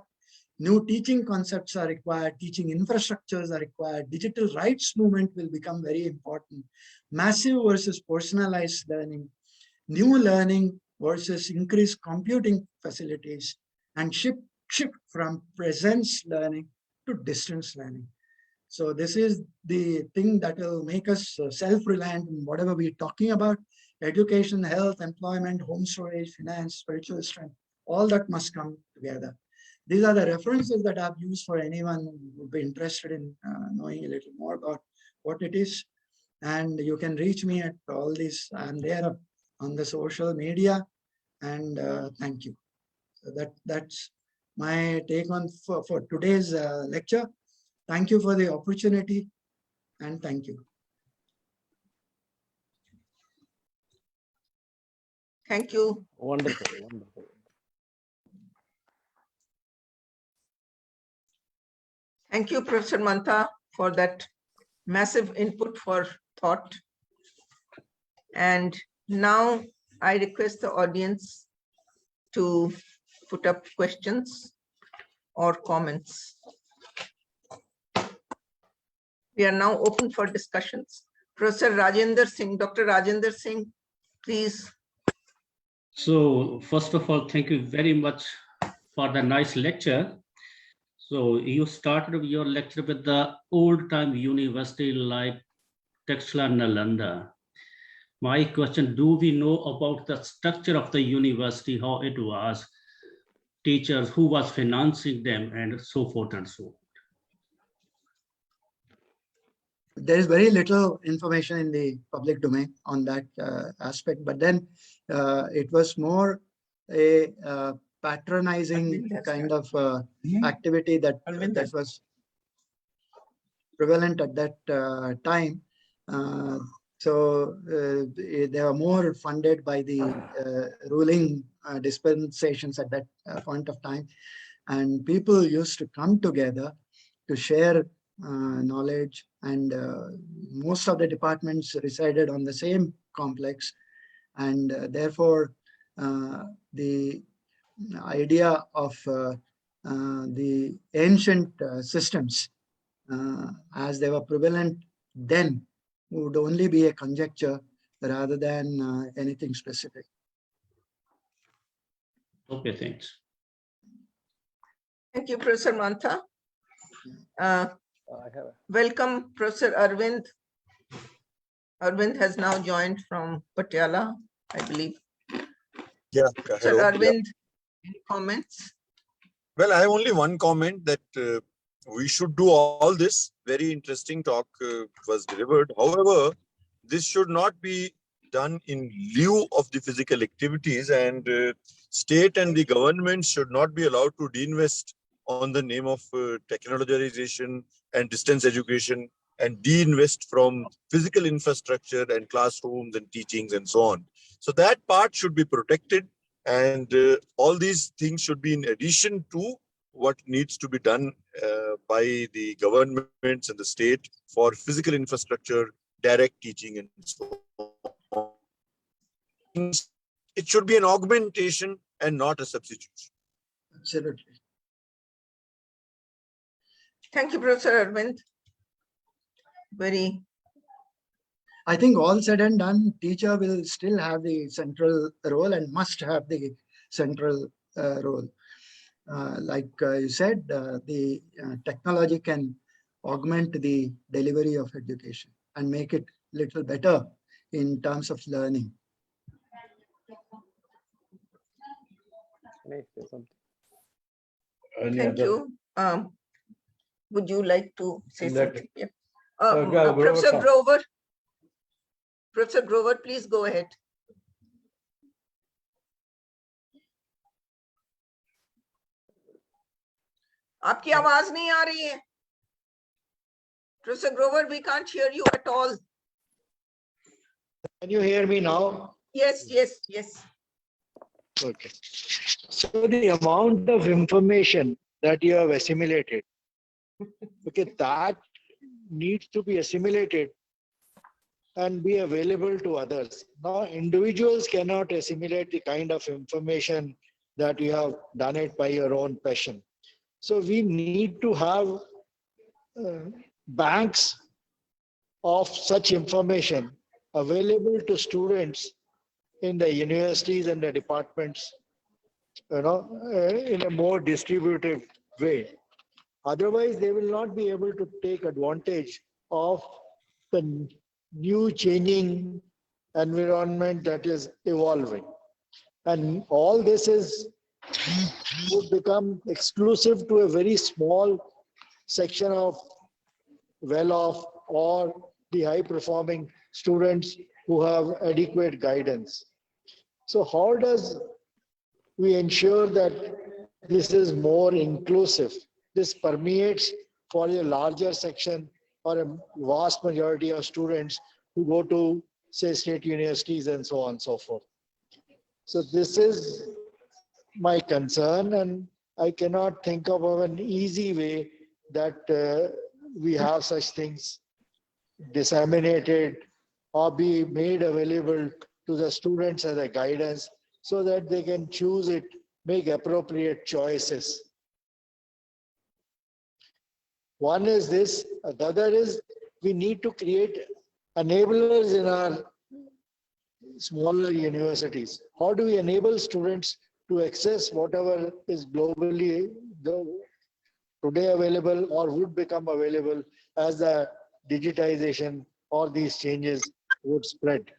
New teaching concepts are required. Teaching infrastructures are required. Digital rights movement will become very important. Massive versus personalized learning. New learning versus increased computing facilities, and shift from presence learning to distance learning. So this is the thing that will make us self-reliant in whatever we're talking about. Education, health, employment, home storage, finance, spiritual strength, all that must come together. These are the references that I've used for anyone who would be interested in knowing a little more about what it is. And you can reach me at all these. I'm there on the social media. And thank you. So that's my take on for today's lecture. Thank you for the opportunity, and thank you. Thank you. Wonderful, wonderful. Thank you, Professor Mantha, for that massive input for thought. And now I request the audience to put up questions or comments. We are now open for discussions. Professor Rajendra Singh, Dr. Rajendra Singh, please. So first of all, thank you very much for the nice lecture. So you started your lecture with the old time university like Texla Nalanda. My question, do we know about the structure of the university, how it was, teachers, who was financing them, and so forth and so on? There is very little information in the public domain on that aspect, but then it was more a patronizing kind of activity that was prevalent at that time. So they were more funded by the ruling dispensations at that point of time. And people used to come together to share knowledge, and most of the departments resided on the same complex. And therefore, the idea of the ancient systems as they were prevalent then would only be a conjecture rather than anything specific. Okay, thanks. Thank you, Professor Mantha. I have Welcome, Professor Arvind. Arvind has now joined from Patiala, I believe. Yeah, Sir hello. Yeah. Arvind, any comments? Well, I have only one comment that we should do all this. Very interesting talk was delivered. However, this should not be done in lieu of the physical activities, and state and the government should not be allowed to deinvest on the name of technologization and distance education and deinvest from physical infrastructure and classrooms and teachings and so on. So that part should be protected. And all these things should be in addition to what needs to be done by the governments and the state for physical infrastructure, direct teaching, and so on. It should be an augmentation and not a substitution. Absolutely. Thank you, Professor Arvind. Very. I think all said and done, teacher will still have the central role and must have the central role. Like you said, the technology can augment the delivery of education and make it little better in terms of learning. Can I say something? Thank you. Would you like to say something? Yeah. Grover, Professor come. Grover. Professor Grover, please go ahead. आपकी आवाज नहीं आ रही है. Professor Grover, we can't hear you at all. Can you hear me now? Yes, yes, yes. Okay. So the amount of information that you have assimilated, okay, that needs to be assimilated and be available to others. Now, individuals cannot assimilate the kind of information that you have done it by your own passion. So we need to have banks of such information available to students in the universities and the departments, in a more distributive way. Otherwise, they will not be able to take advantage of the new changing environment that is evolving. And all this would become exclusive to a very small section of well-off or the high-performing students who have adequate guidance. So how does we ensure that this is more inclusive? This permeates for a larger section or a vast majority of students who go to, say, state universities and so on and so forth. So this is my concern, and I cannot think of an easy way that we have such things disseminated or be made available to the students as a guidance so that they can choose it, make appropriate choices. One is this, the other is we need to create enablers in our smaller universities. How do we enable students to access whatever is globally today available or would become available as the digitization or these changes would spread?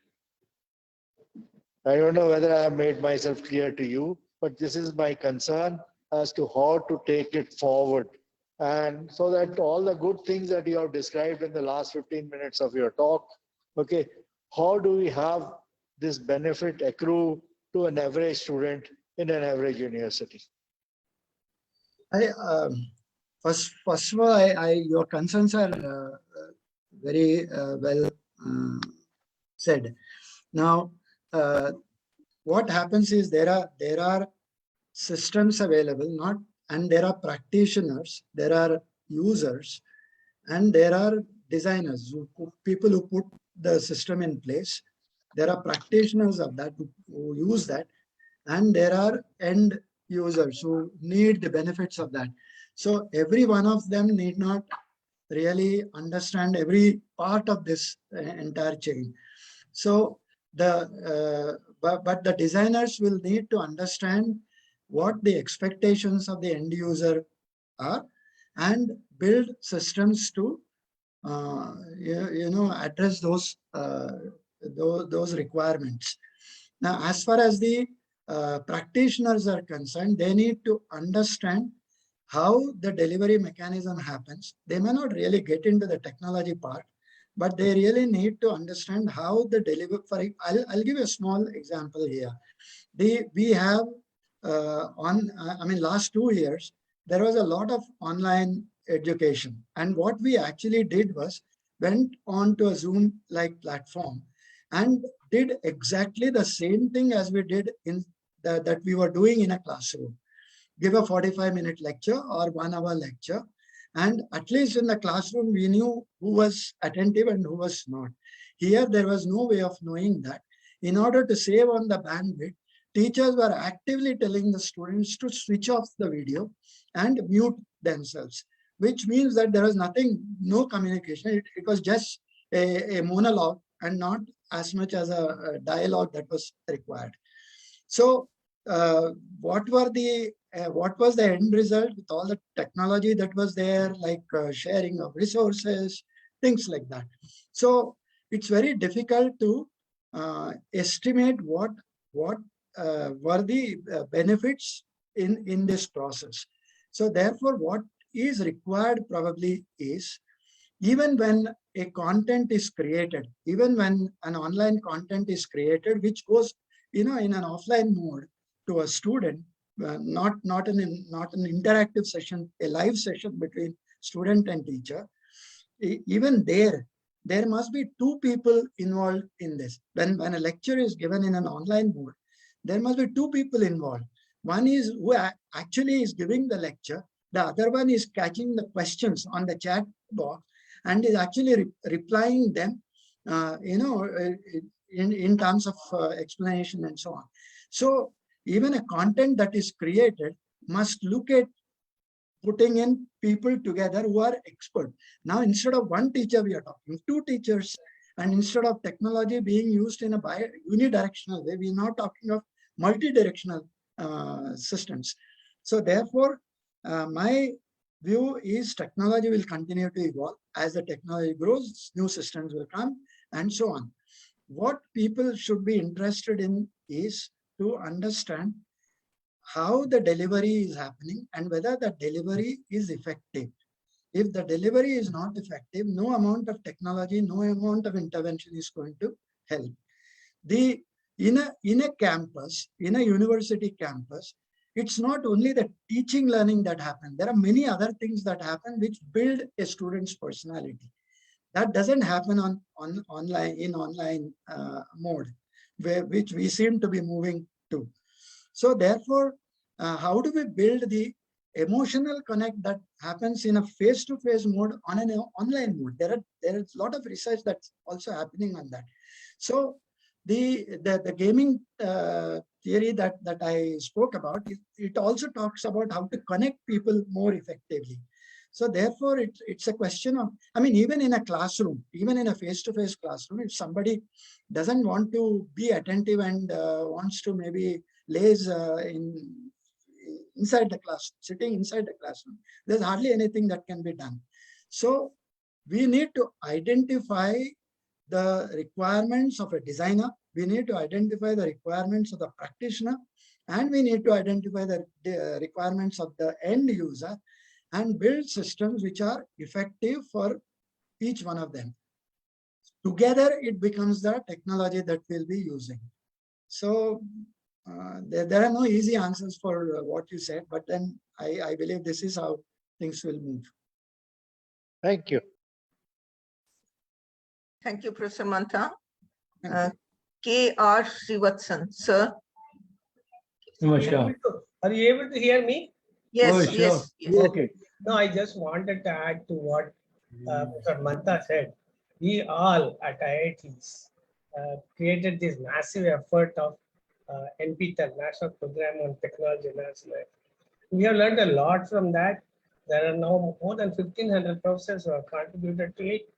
I don't know whether I have made myself clear to you, but this is my concern as to how to take it forward. And so that all the good things that you have described in the last 15 minutes of your talk, okay, how do we have this benefit accrue to an average student in an average university? First of all, your concerns are very well said. Now, what happens is there are systems available, and there are practitioners, there are users, and there are designers, people who put the system in place. There are practitioners of that who use that, and there are end users who need the benefits of that. So every one of them need not really understand every part of this entire chain. So but the designers will need to understand what the expectations of the end user are and build systems to address those requirements. Now, as far as the practitioners are concerned, they need to understand how the delivery mechanism happens. They may not really get into the technology part, but they really need to understand how the delivery. I'll give you a small example here. We have last 2 years, there was a lot of online education. And what we actually did was went on to a Zoom-like platform and did exactly the same thing as we did that we were doing in a classroom. Give a 45-minute lecture or 1-hour lecture. And at least in the classroom, we knew who was attentive and who was not. Here, there was no way of knowing that. In order to save on the bandwidth, teachers were actively telling the students to switch off the video and mute themselves, which means that there was no communication. It was just a monologue and not as much as a dialogue that was required. So what was the end result with all the technology that was there, like sharing of resources, things like that? So it's very difficult to estimate what were the benefits in this process. So therefore, what is required probably is, even when a content is created, even when an online content is created, which goes in an offline mode to a student, not an interactive session, a live session between student and teacher, even there must be 2 people involved in this. When a lecture is given in an online mode, there must be 2 people involved. One is who actually is giving the lecture. The other one is catching the questions on the chat box and is actually replying them, in terms of explanation and so on. So even a content that is created must look at putting in people together who are expert. Now, instead of one teacher, we are talking 2 teachers. And instead of technology being used in a unidirectional way, we are now talking of multi-directional systems. So therefore, my view is technology will continue to evolve. As the technology grows, new systems will come and so on. What people should be interested in is to understand how the delivery is happening and whether the delivery is effective. If the delivery is not effective, no amount of technology, no amount of intervention is going to help. In a campus, in a university campus, it's not only the teaching learning that happens. There are many other things that happen which build a student's personality. That doesn't happen in online mode, which we seem to be moving to. So therefore, how do we build the emotional connect that happens in a face-to-face mode on an online mode? There is a lot of research that's also happening on that. So the gaming theory that I spoke about, it also talks about how to connect people more effectively. So therefore, it's a question of, even in a classroom, even in a face-to-face classroom, if somebody doesn't want to be attentive and wants to maybe laze inside the class, sitting inside the classroom, there's hardly anything that can be done. So we need to identify the requirements of a designer, we need to identify the requirements of the practitioner, and we need to identify the requirements of the end user and build systems which are effective for each one of them. Together, it becomes the technology that we'll be using. So there are no easy answers for what you said, but then I believe this is how things will move. Thank you. Thank you, Professor Mantha. K.R. Srivatsan, sir. Namaskar. Are you able to hear me? Yes, Oh, sure. yes, yes. Okay. No, I just wanted to add to what Professor Mantha said. We all at IITs created this massive effort of NPTEL, National Program on Technology Enhancement. We have learned a lot from that. There are now more than 1,500 professors who have contributed to it.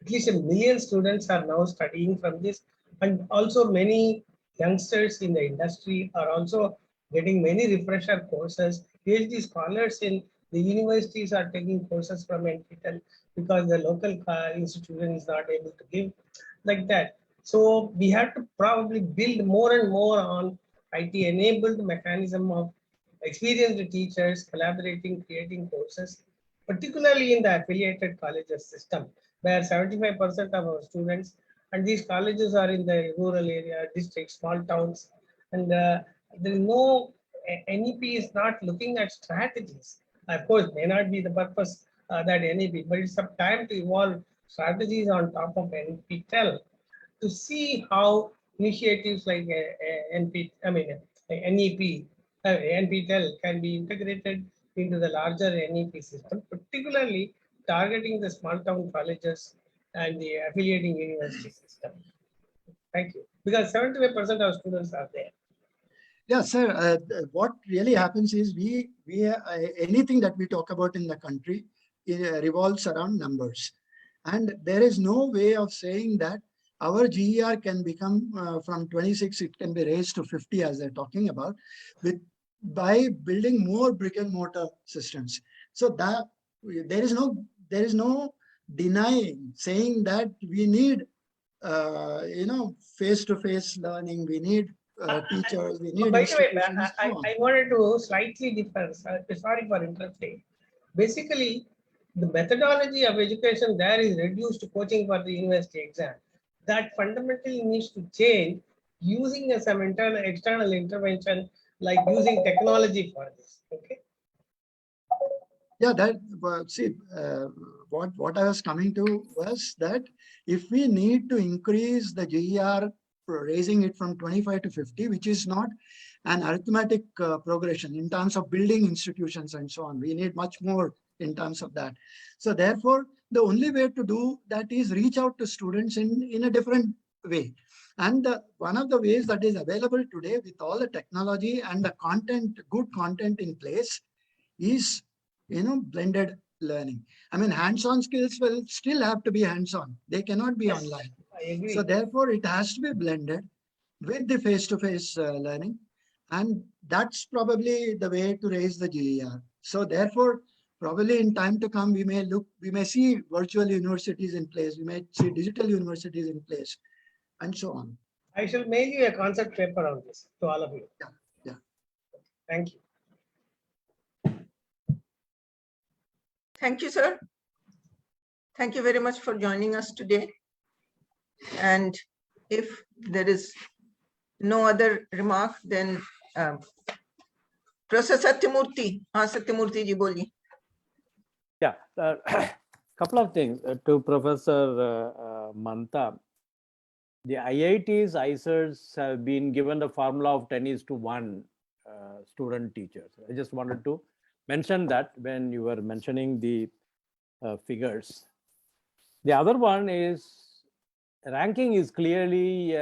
At least 1 million students are now studying from this. And also many youngsters in the industry are also getting many refresher courses. PhD scholars in the universities are taking courses from NPTEL because the local institution is not able to give like that. So we have to probably build more and more on IT enabled mechanism of experienced teachers collaborating, creating courses, particularly in the affiliated colleges system, where 75% of our students, and these colleges are in the rural area, districts, small towns, and there is no, NEP is not looking at strategies. Of course, may not be the purpose that NEP, but it's some time to evolve strategies on top of NPTEL to see how initiatives like NEP, NPTEL can be integrated into the larger NEP system, particularly targeting the small town colleges and the affiliating university system. Thank you. Because 75% of students are there. Yeah, sir. What really happens is anything that we talk about in the country revolves around numbers, and there is no way of saying that our GER can become from 26, it can be raised to 50 as they're talking about, by building more brick and mortar systems. So that there is no denying saying that we need face-to-face learning, we need teachers, we need By the way, institutions. I wanted to slightly differ. Sorry for interrupting. Basically, the methodology of education there is reduced to coaching for the university exam. That fundamentally needs to change using some internal external intervention, like using technology for this. Okay. Yeah, see, what I was coming to was that if we need to increase the GER, raising it from 25 to 50, which is not an arithmetic progression in terms of building institutions and so on. We need much more in terms of that. So therefore, the only way to do that is reach out to students in a different way. And one of the ways that is available today with all the technology and the content, good content in place, is blended learning. I mean, hands-on skills will still have to be hands-on. They cannot be Yes, online. I agree. So therefore, it has to be blended with the face-to-face learning. And that's probably the way to raise the GER. So therefore, probably in time to come, we may see virtual universities in place. We may see digital universities in place, and so on. I shall mail you a concept paper on this to all of you. Yeah, yeah. Thank you. Thank you, sir. Thank you very much for joining us today. And if there is no other remark, then Professor Satyamurthy. Satyamurthy ji, boliye. Yeah, couple of things to Professor Mantha. The IITs, ICERs have been given the formula of 10:1 student teachers. I just wanted to mention that when you were mentioning the figures. The other one is ranking is clearly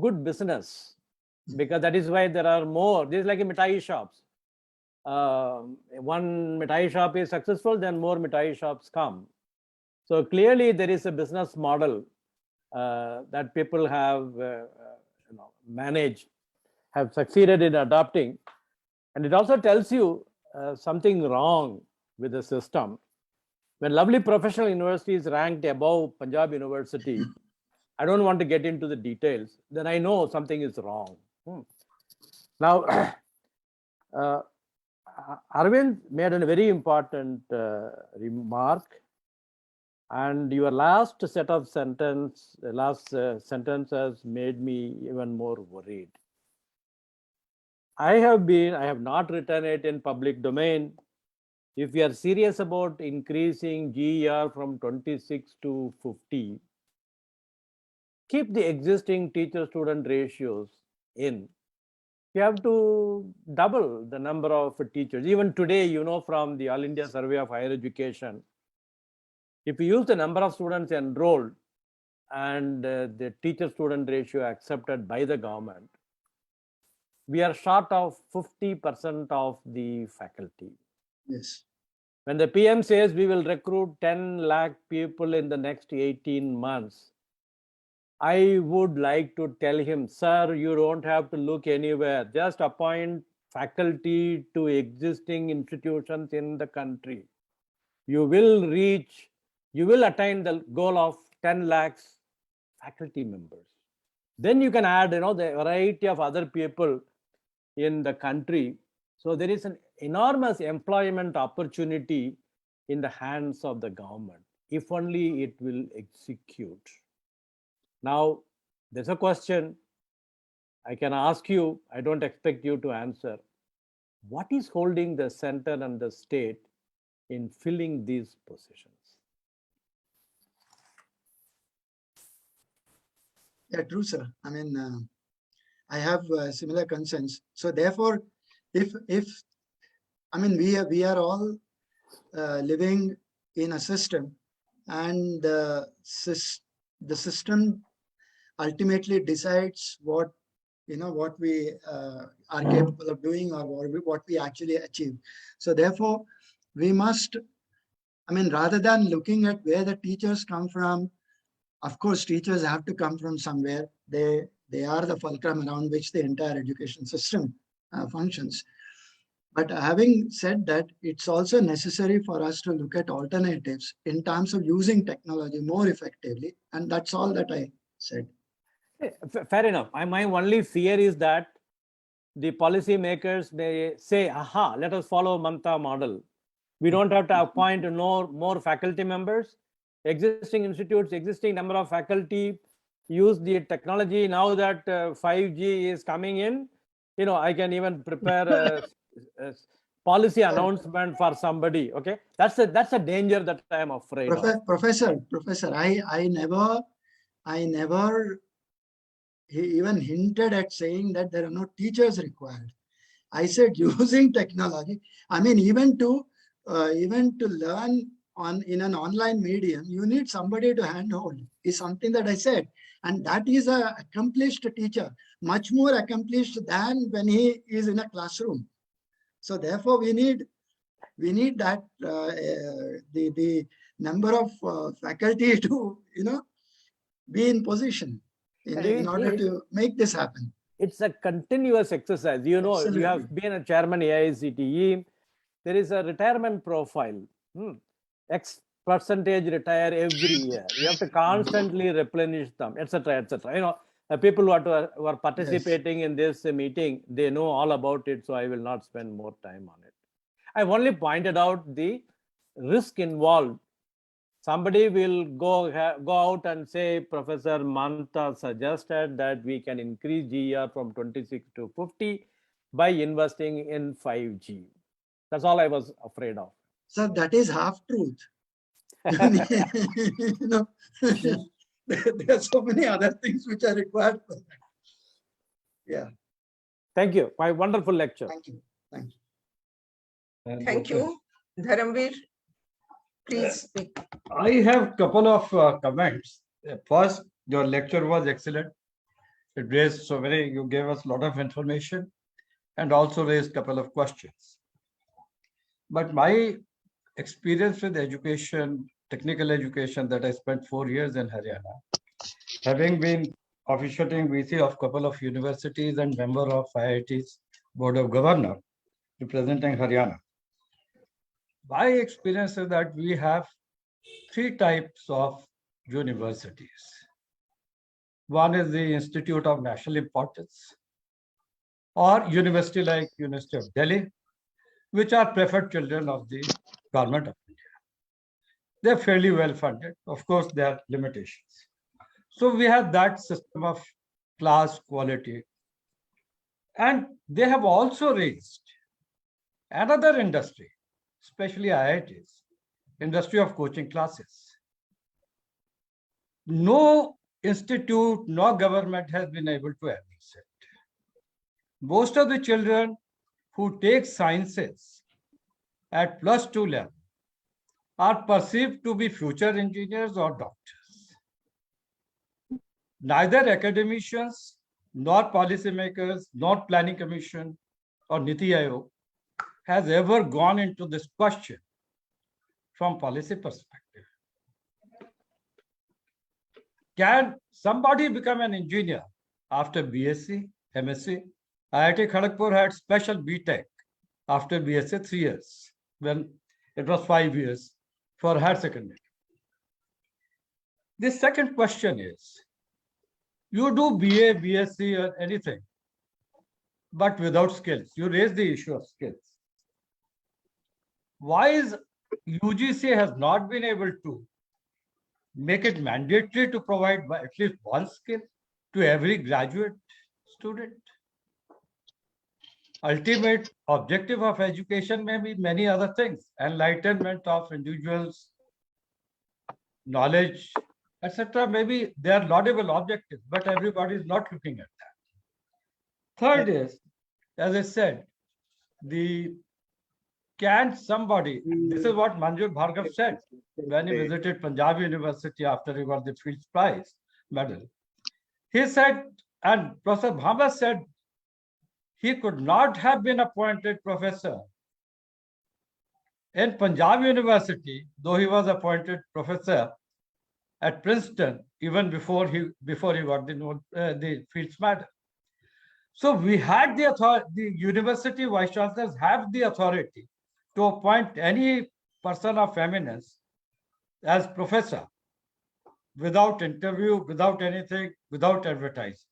good business, because that is why there are more. This is like a mithai shops. One mithai shop is successful, then more mithai shops come. So clearly there is a business model that people have managed, have succeeded in adopting. And it also tells you something wrong with the system. When lovely professional universities ranked above Punjab University, I don't want to get into the details, then I know something is wrong. Now, Arvind made a very important remark, and your last sentence has made me even more worried. I have not written it in public domain. If we are serious about increasing GER from 26 to 50, keep the existing teacher-student ratios in. You have to double the number of teachers. Even today, from the All India Survey of Higher Education, if you use the number of students enrolled and the teacher-student ratio accepted by the government, we are short of 50% of the faculty. Yes. When the PM says we will recruit 10 lakh people in the next 18 months, I would like to tell him, sir, you don't have to look anywhere. Just appoint faculty to existing institutions in the country. You will reach, you will attain the goal of 10 lakhs faculty members. Then you can add, the variety of other people in the country. So there is an enormous employment opportunity in the hands of the government, if only it will execute. Now, there's a question I can ask you. I don't expect you to answer. What is holding the center and the state in filling these positions? Yeah, true, sir. I mean, I have similar concerns. So therefore, if I mean, we are all living in a system, and the system ultimately decides what what we are capable of doing, or what we actually achieve. So therefore, we must, I mean, rather than looking at where the teachers come from, of course, teachers have to come from somewhere. They are the fulcrum around which the entire education system functions. But having said that, it's also necessary for us to look at alternatives in terms of using technology more effectively. And that's all that I said. Fair enough. My only fear is that the policymakers may say, aha, let us follow Mantha model. We don't have to appoint more faculty members. Existing institutes, existing number of faculty use the technology. Now that 5G is coming in, I can even prepare a policy announcement for somebody. Okay, that's a danger that I am afraid of. Professor, I never even hinted at saying that there are no teachers required. I said using technology. I mean, even to learn in an online medium, you need somebody to handhold. Is something that I said, and that is an accomplished teacher, much more accomplished than when he is in a classroom. So therefore, we need that the number of faculty to be in position in order to make this happen. It's a continuous exercise. You Absolutely. have been a chairman AICTE. There is a retirement profile. X percentage retire every year. You have to constantly replenish them, etc., etc. People who are participating in this meeting, they know all about it, so I will not spend more time on it. I've only pointed out the risk involved. Somebody will go out and say, Professor Mantha suggested that we can increase GER from 26 to 50 by investing in 5G. That's all I was afraid of. So that is half truth. There are so many other things which are required for that. Yeah. Thank you. My wonderful lecture. Thank you. Thank you. Thank you. Dharamveer, please speak. I have a couple of comments. First, your lecture was excellent. It raised you gave us a lot of information and also raised a couple of questions. But my experience with education, technical education, that I spent 4 years in Haryana, having been officiating VC of a couple of universities and member of IIT's Board of Governors representing Haryana. My experience is that we have 3 types of universities. One is the Institute of National Importance, or university like University of Delhi, which are preferred children of the government of India. They're fairly well funded. Of course, there are limitations. So we have that system of class quality. And they have also raised another industry, especially IITs, industry of coaching classes. No institute, no government has been able to address it. Most of the children who take sciences at +2 level are perceived to be future engineers or doctors. Neither academicians, nor policymakers, nor planning commission or Niti Aayog has ever gone into this question from policy perspective. Can somebody become an engineer after BSc, MSc? IIT Kharagpur had special BTech after BSc 3 years, when it was 5 years for higher secondary. The second question is, you do BA, BSc or anything, but without skills. You raise the issue of skills. Why is UGC has not been able to make it mandatory to provide at least one skill to every graduate student? Ultimate objective of education may be many other things, enlightenment of individuals, knowledge, etc. Maybe they are laudable objectives, but everybody is not looking at that. Third is, as I said, can somebody, this is what Manjul Bhargav said when he visited Punjab University after he got the Fields Prize medal. He said, and Professor Bhamba said, he could not have been appointed professor in Punjab University, though he was appointed professor at Princeton even before he got the Fields Medal. So we had the authority, the university vice chancellors have the authority to appoint any person of eminence as professor without interview, without anything, without advertising.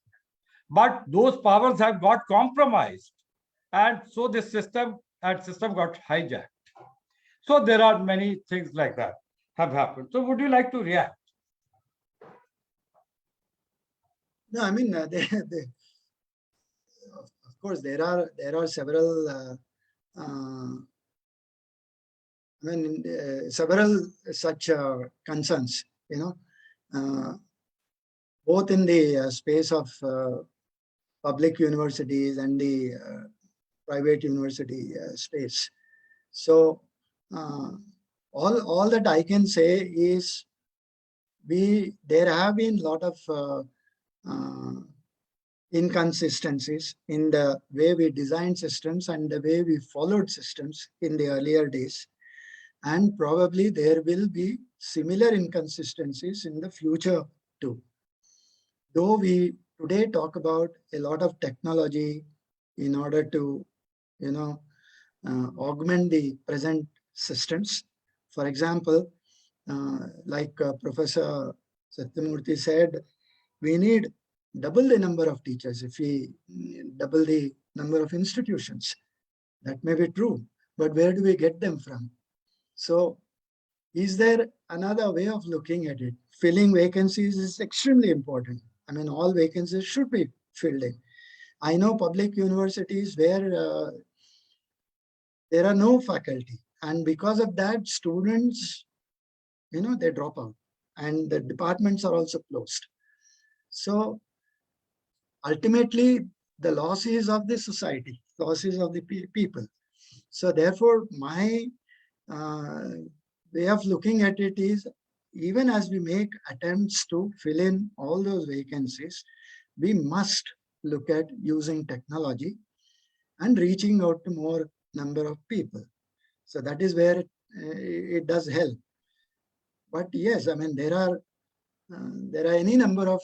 But those powers have got compromised, and so the system got hijacked. So there are many things like that have happened. So would you like to react? No, I mean, of course, there are several. Several such concerns, both in the space of public universities and the private university space. So all that I can say is there have been a lot of inconsistencies in the way we designed systems and the way we followed systems in the earlier days. And probably there will be similar inconsistencies in the future too. Though we today talk about a lot of technology in order to, augment the present systems. For example, like Professor Satyamurthy said, we need double the number of teachers if we double the number of institutions. That may be true, but where do we get them from? So is there another way of looking at it? Filling vacancies is extremely important. I mean, all vacancies should be filled in. I know public universities where there are no faculty, and because of that, students, they drop out, and the departments are also closed. So ultimately, the loss is of the society, loss is of the people. So therefore, my way of looking at it is, even as we make attempts to fill in all those vacancies, we must look at using technology and reaching out to more number of people. So that is where it does help. But yes, I mean, there are any number of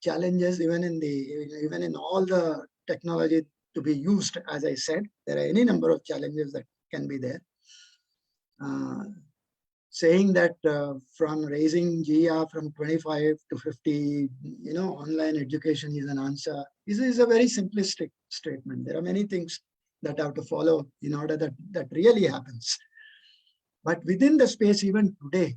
challenges even in all the technology to be used. As I said, there are any number of challenges that can be there. Saying that from raising GR from 25 to 50, online education is an answer is a very simplistic statement. There are many things that have to follow in order that really happens. But within the space, even today,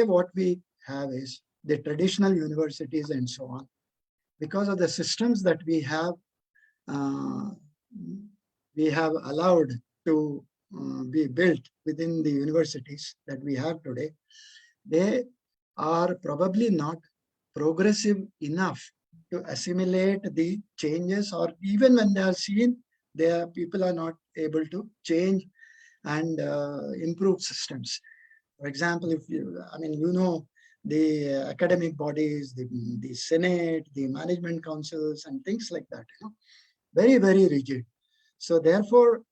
what we have is the traditional universities and so on. Because of the systems that we have allowed to be built within the universities that we have today, they are probably not progressive enough to assimilate the changes, or even when they are seen, people are not able to change and improve systems. For example, the academic bodies, the Senate, the management councils and things like that, very, very rigid. So therefore,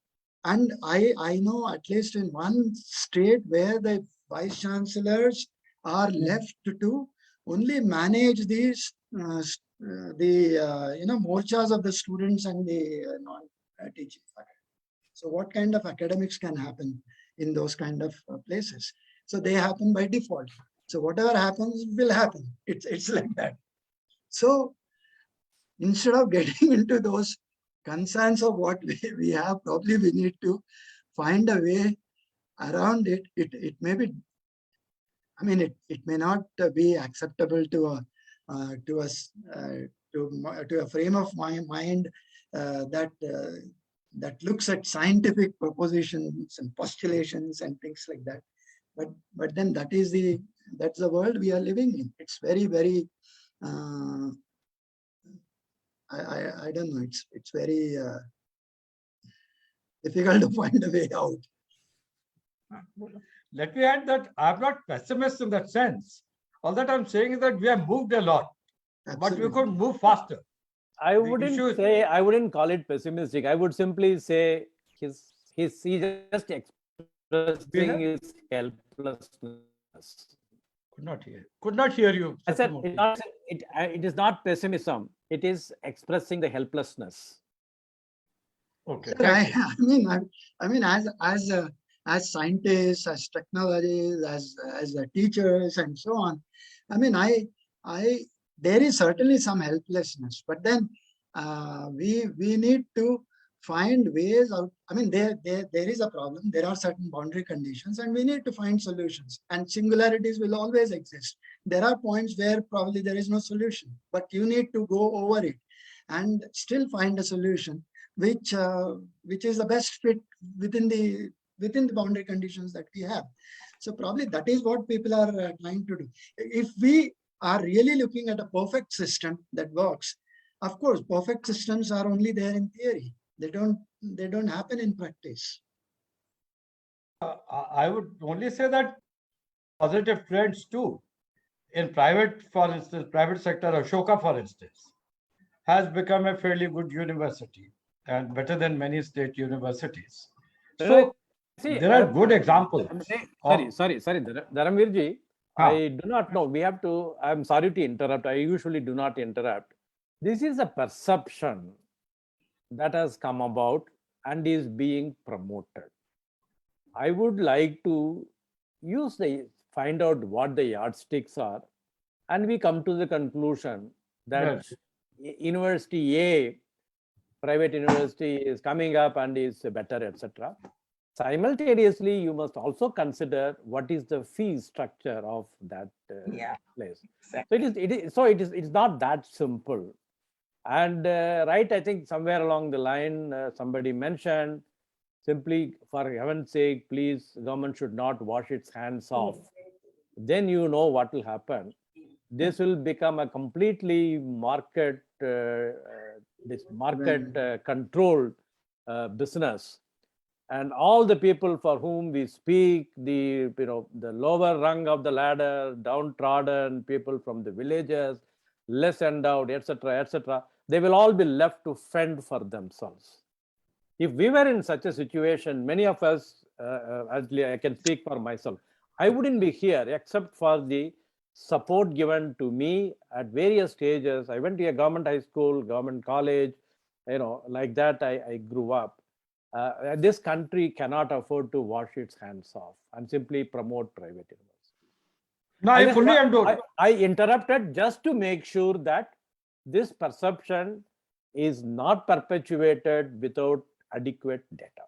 and I know at least in one state where the vice chancellors are left to only manage these morchas of the students and the non-teaching faculty. So what kind of academics can happen in those kind of places? So they happen by default. So whatever happens will happen. It's like that. So instead of getting into those concerns of what we have, probably we need to find a way around it. It may be, I mean, it may not be acceptable to a to us to a frame of mind that looks at scientific propositions and postulations and things like that. But then that's the world we are living in. It's very, very I don't know. It's very difficult to find a way out. Let me add that I'm not pessimist in that sense. All that I'm saying is that we have moved a lot, but we could move faster. I wouldn't call it pessimistic. I would simply say he's just expressing his helplessness. Could not hear you. I said it is not pessimism. It is expressing the helplessness. Okay. I mean, as scientists, as technologists, as teachers, and so on. I mean, there is certainly some helplessness, but then we need to find ways out. I mean, there is a problem. There are certain boundary conditions, and we need to find solutions. And singularities will always exist. There are points where probably there is no solution, but you need to go over it and still find a solution which is the best fit within the boundary conditions that we have. So probably that is what people are trying to do. If we are really looking at a perfect system that works, of course, perfect systems are only there in theory. They don't happen in practice. I would only say that positive trends too. In private, for instance, private sector, Ashoka, for instance, has become a fairly good university and better than many state universities. So there are good examples. Sorry, Dharamvirji. I do not know. I'm sorry to interrupt. I usually do not interrupt. This is a perception that has come about and is being promoted. I would like to find out what the yardsticks are, and we come to the conclusion that University A, private university, is coming up and is better, etc. Simultaneously, you must also consider what is the fee structure of that place. Exactly. So it's not that simple. And I think somewhere along the line, somebody mentioned, simply for heaven's sake, please, government should not wash its hands off. Then you know what will happen. This will become a completely controlled business. And all the people for whom we speak, the lower rung of the ladder, downtrodden people from the villages, less endowed, etc., they will all be left to fend for themselves. If we were in such a situation, many of us, I can speak for myself, I wouldn't be here except for the support given to me at various stages. I went to a government high school, government college, like that I grew up. This country cannot afford to wash its hands off and simply promote private universities. No, I fully endorse. I interrupted just to make sure that this perception is not perpetuated without adequate data.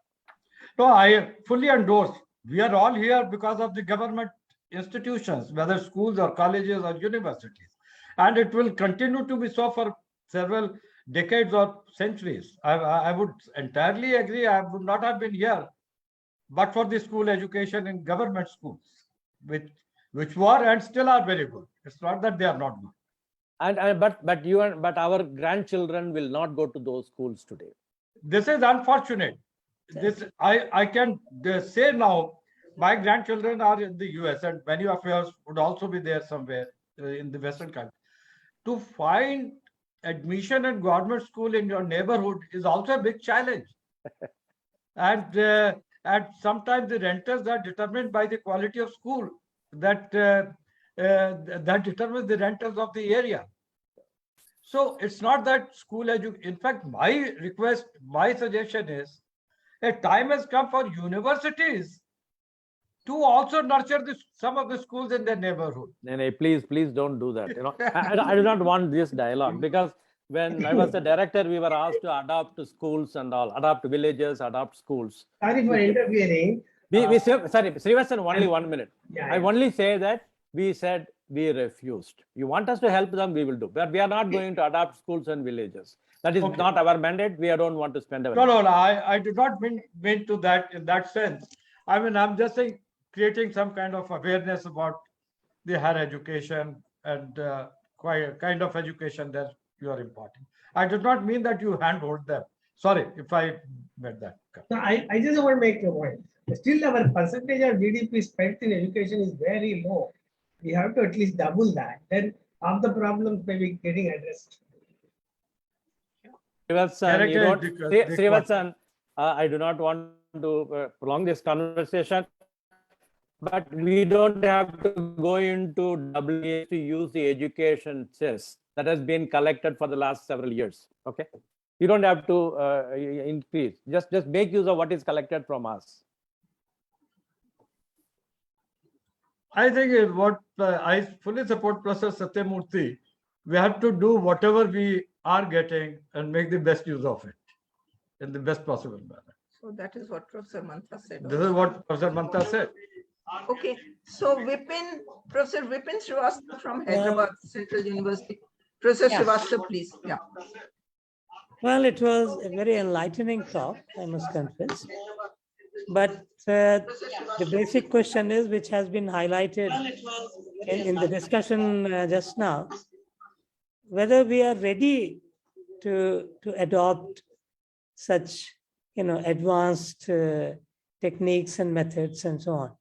No, I fully endorse. We are all here because of the government institutions, whether schools or colleges or universities. And it will continue to be so for several decades or centuries. I would entirely agree. I would not have been here but for the school education in government schools, which were and still are very good. It's not that they are not good. But our grandchildren will not go to those schools today. This is unfortunate. This I can say now. My grandchildren are in the US, and many of yours would also be there somewhere in the Western country. To find admission in government school in your neighborhood is also a big challenge. And sometimes the renters are determined by the quality of school that that determines the renters of the area. So it's not that school education. In fact, my suggestion is, a time has come for universities to also nurture some of the schools in their neighborhood. No, please don't do that. I do not want this dialogue, because when I was the director, we were asked to adopt schools and all, adopt villages, adopt schools. Sorry for interfering. Sorry, Srivasan, only 1 minute. Yeah, I only say that we said we refused. You want us to help them, we will do. But we are not going to adopt schools and villages. That is Okay. not our mandate. We don't want to spend our No, I do not mean to that in that sense. I mean, I'm just saying, creating some kind of awareness about the higher education and kind of education that you are imparting. I did not mean that you handhold them. Sorry if I made that. No, I just want to make a point. Still, our percentage of GDP spent in education is very low. We have to at least double that. Then half the problems may be getting addressed. Srivasan, I do not want to prolong this conversation, but we don't have to go into WA to use the education cess that has been collected for the last several years. Okay, you don't have to increase. Just make use of what is collected from us. I think what I fully support Professor Satyamurthy. We have to do whatever we are getting and make the best use of it in the best possible manner. So that is what Professor Mantha said. This is what Professor Mantha said. Okay, so Professor Vipin Srivastava from Hyderabad Central University. Professor Srivastava, please. Yeah. Well, it was a very enlightening talk, I must confess. But the basic question is, which has been highlighted in the discussion just now, whether we are ready to adopt such, advanced techniques and methods and so on.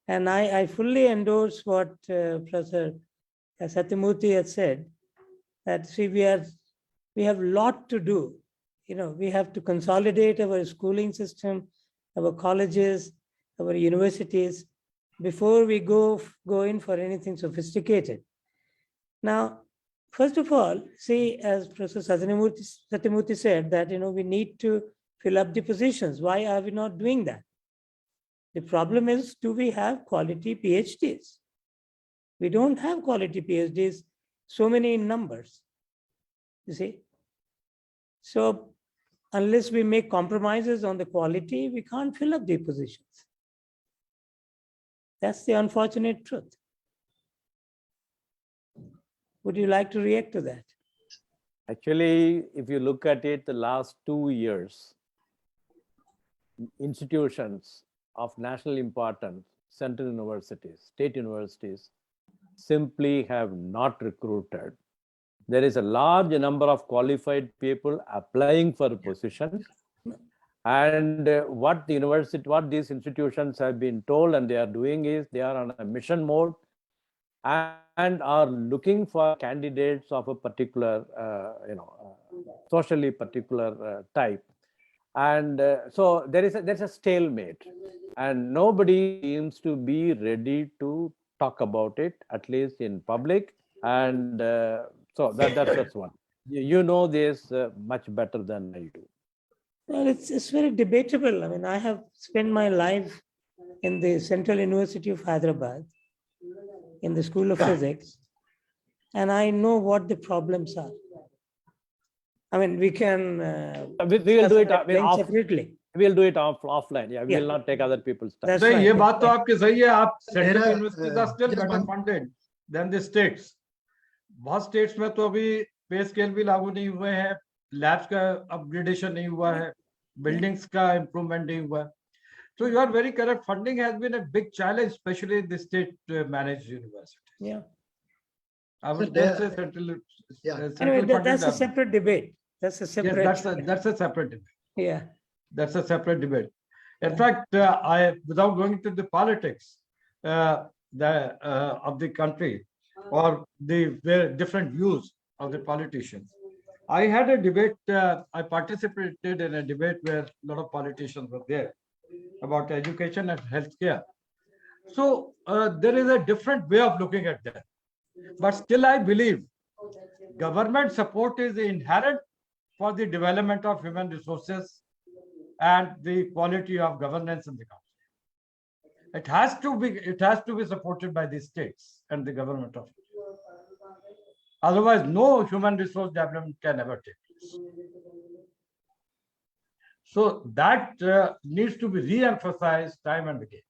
And I fully endorse what Professor Satyamurthy has said, that we have a lot to do. We have to consolidate our schooling system, our colleges, our universities, before we go in for anything sophisticated. Now, first of all, see, as Professor Satyamurthy said, that we need to fill up the positions. Why are we not doing that? The problem is, do we have quality PhDs? We don't have quality PhDs, so many in numbers, you see. So unless we make compromises on the quality, we can't fill up the positions. That's the unfortunate truth. Would you like to react to that? Actually, if you look at it, the last 2 years, institutions of national importance, central universities, state universities, simply have not recruited. There is a large number of qualified people applying for positions. And what these institutions have been told and they are doing is, they are on a mission mode and are looking for candidates of a particular, socially particular type. And so there's a stalemate, and nobody seems to be ready to talk about it, at least in public. And so that's one. You know this much better than I do. Well, it's very debatable. I mean, I have spent my life in the Central University of Hyderabad, in the School of Physics, and I know what the problems are. I mean, we can we will do it separately. We'll do it offline. Yeah, we will not take other people's time. That's So, right. ये बात तो आपकी सही है. आप central universities are still better funded than the states. बहुत states में तो अभी pay scale भी लागू नहीं हुए हैं, labs का upgradation नहीं हुआ है, buildings का improvement नहीं हुआ है. So you are very correct. Funding has been a big challenge, especially in the state managed universities. Yeah. I would just say central. Anyway, that's a separate debate. That's a separate. Yes, that's a separate debate. Yeah. That's a separate debate. In fact, without going into the politics of the country or the very different views of the politicians, I had a debate, I participated in a debate where a lot of politicians were there about education and healthcare. So there is a different way of looking at that. But still, I believe government support is inherent for the development of human resources and the quality of governance in the country. It has to be supported by the states and the government of India. Otherwise, no human resource development can ever take place. So that needs to be re-emphasized time and again.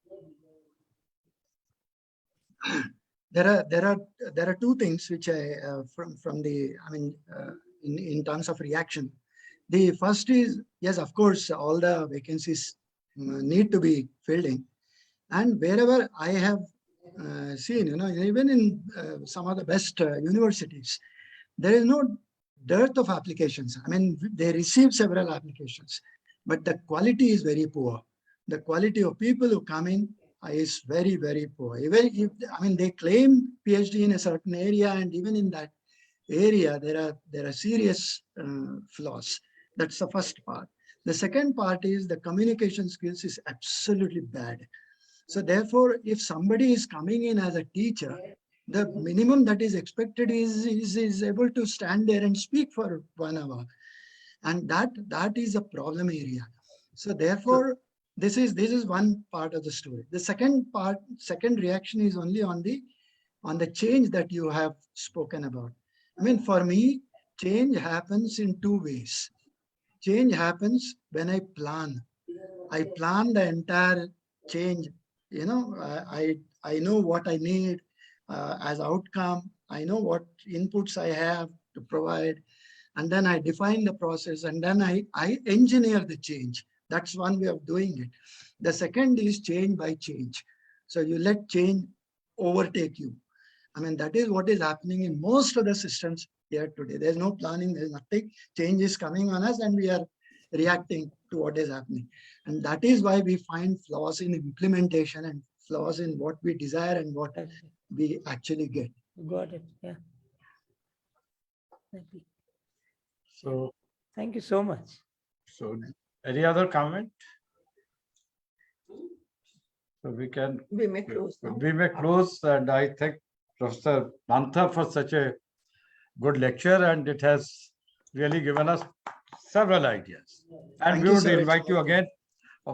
There are two things which I from the in terms of reaction. The first is, yes, of course, all the vacancies need to be filled in, and wherever I have seen, even in some of the best universities, there is no dearth of applications. I mean, they receive several applications, but the quality is very poor. The quality of people who come in is very, very poor. Even if, they claim PhD in a certain area, and even in that area, there are serious flaws. That's the first part. The second part is the communication skills is absolutely bad. So therefore, if somebody is coming in as a teacher, the minimum that is expected is able to stand there and speak for 1 hour. And that is a problem area. So therefore, this is one part of the story. The second reaction is only on the change that you have spoken about. I mean, for me, change happens in two ways. Change happens when I plan. I plan the entire change. I know what I need as outcome. I know what inputs I have to provide. And then I define the process, and then I engineer the change. That's one way of doing it. The second is change by change. So you let change overtake you. I mean, that is what is happening in most of the systems here today. There's no planning, there's nothing. Change is coming on us and we are reacting to what is happening. And that is why we find flaws in implementation and flaws in what we desire and what we actually get. Got it. Yeah. Thank you. So Thank you so much. So any other comment? So we may close now. We may close, and I thank Professor Mantha for such a good lecture, and it has really given us several ideas. And Thank we you, would sir. invite you again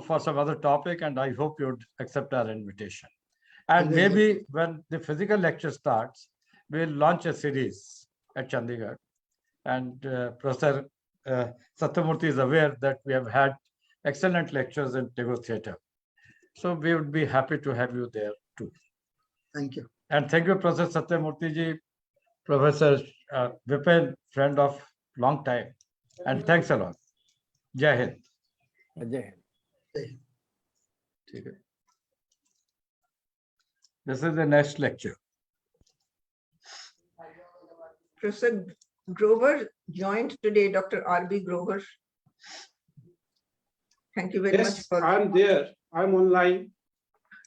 for some other topic, and I hope you would accept our invitation. And We will. maybe when the physical lecture starts, we'll launch a series at Chandigarh. And Professor Satyamurthy is aware that we have had excellent lectures in Tagore Theatre. So we would be happy to have you there too. Thank you. And thank you, Professor Satyamurthy ji, Professor Vipin, friend of long time. And thanks a lot. Jai Hind. Jai Hind. Okay. This is the next lecture. Professor Grover joined today, Dr. R.B. Grover. Thank you very much for. I'm there. I'm online.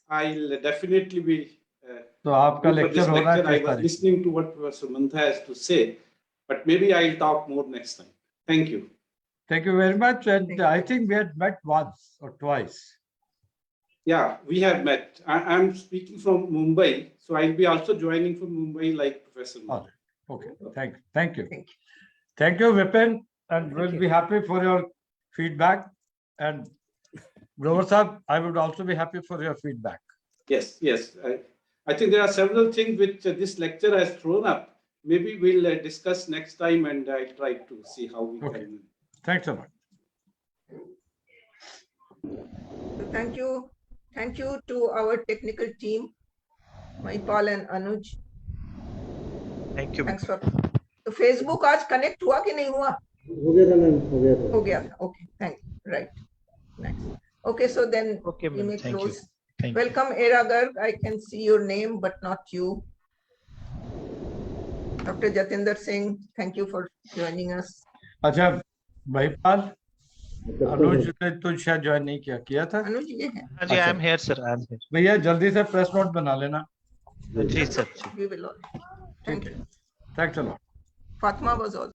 I'll definitely be. So आपका lecture हो रहा है I was listening to what Professor Mantha has to say, but maybe I'll talk more next time. Thank you. Thank you very much. And I think we had met once or twice. Yeah, we have met. I'm speaking from Mumbai, so I'll be also joining from Mumbai like Professor Mantha. Okay, thank you. Thank you, Vipin, and we'll be happy for your feedback. And Grover Sahab, I would also be happy for your feedback. Yes. I think there are several things which this lecture has thrown up. Maybe we'll discuss next time, and I'll try to see how we can. Thanks so much. Thank you. Thank you to our technical team, Maipal and Anuj. Thank you. Thanks for. तो Facebook आज connect हुआ कि नहीं हुआ? हो गया था. Okay, thank you. Right. Nice. Okay, so then Okay, we may thank close. you. Welcome, Era Garg. I can see your name, but not you. Dr. Jatinder Singh, thank you for joining us. अच्छा, महिपाल, अनुज ने तो शायद join नहीं किया था? अनुज ये है. हाँ जी, I am here, sir. I am here. भैया जल्दी से प्रेस नोट बना लेना. जी sir. We will all. Thank you. Thanks a lot. Fatma was also.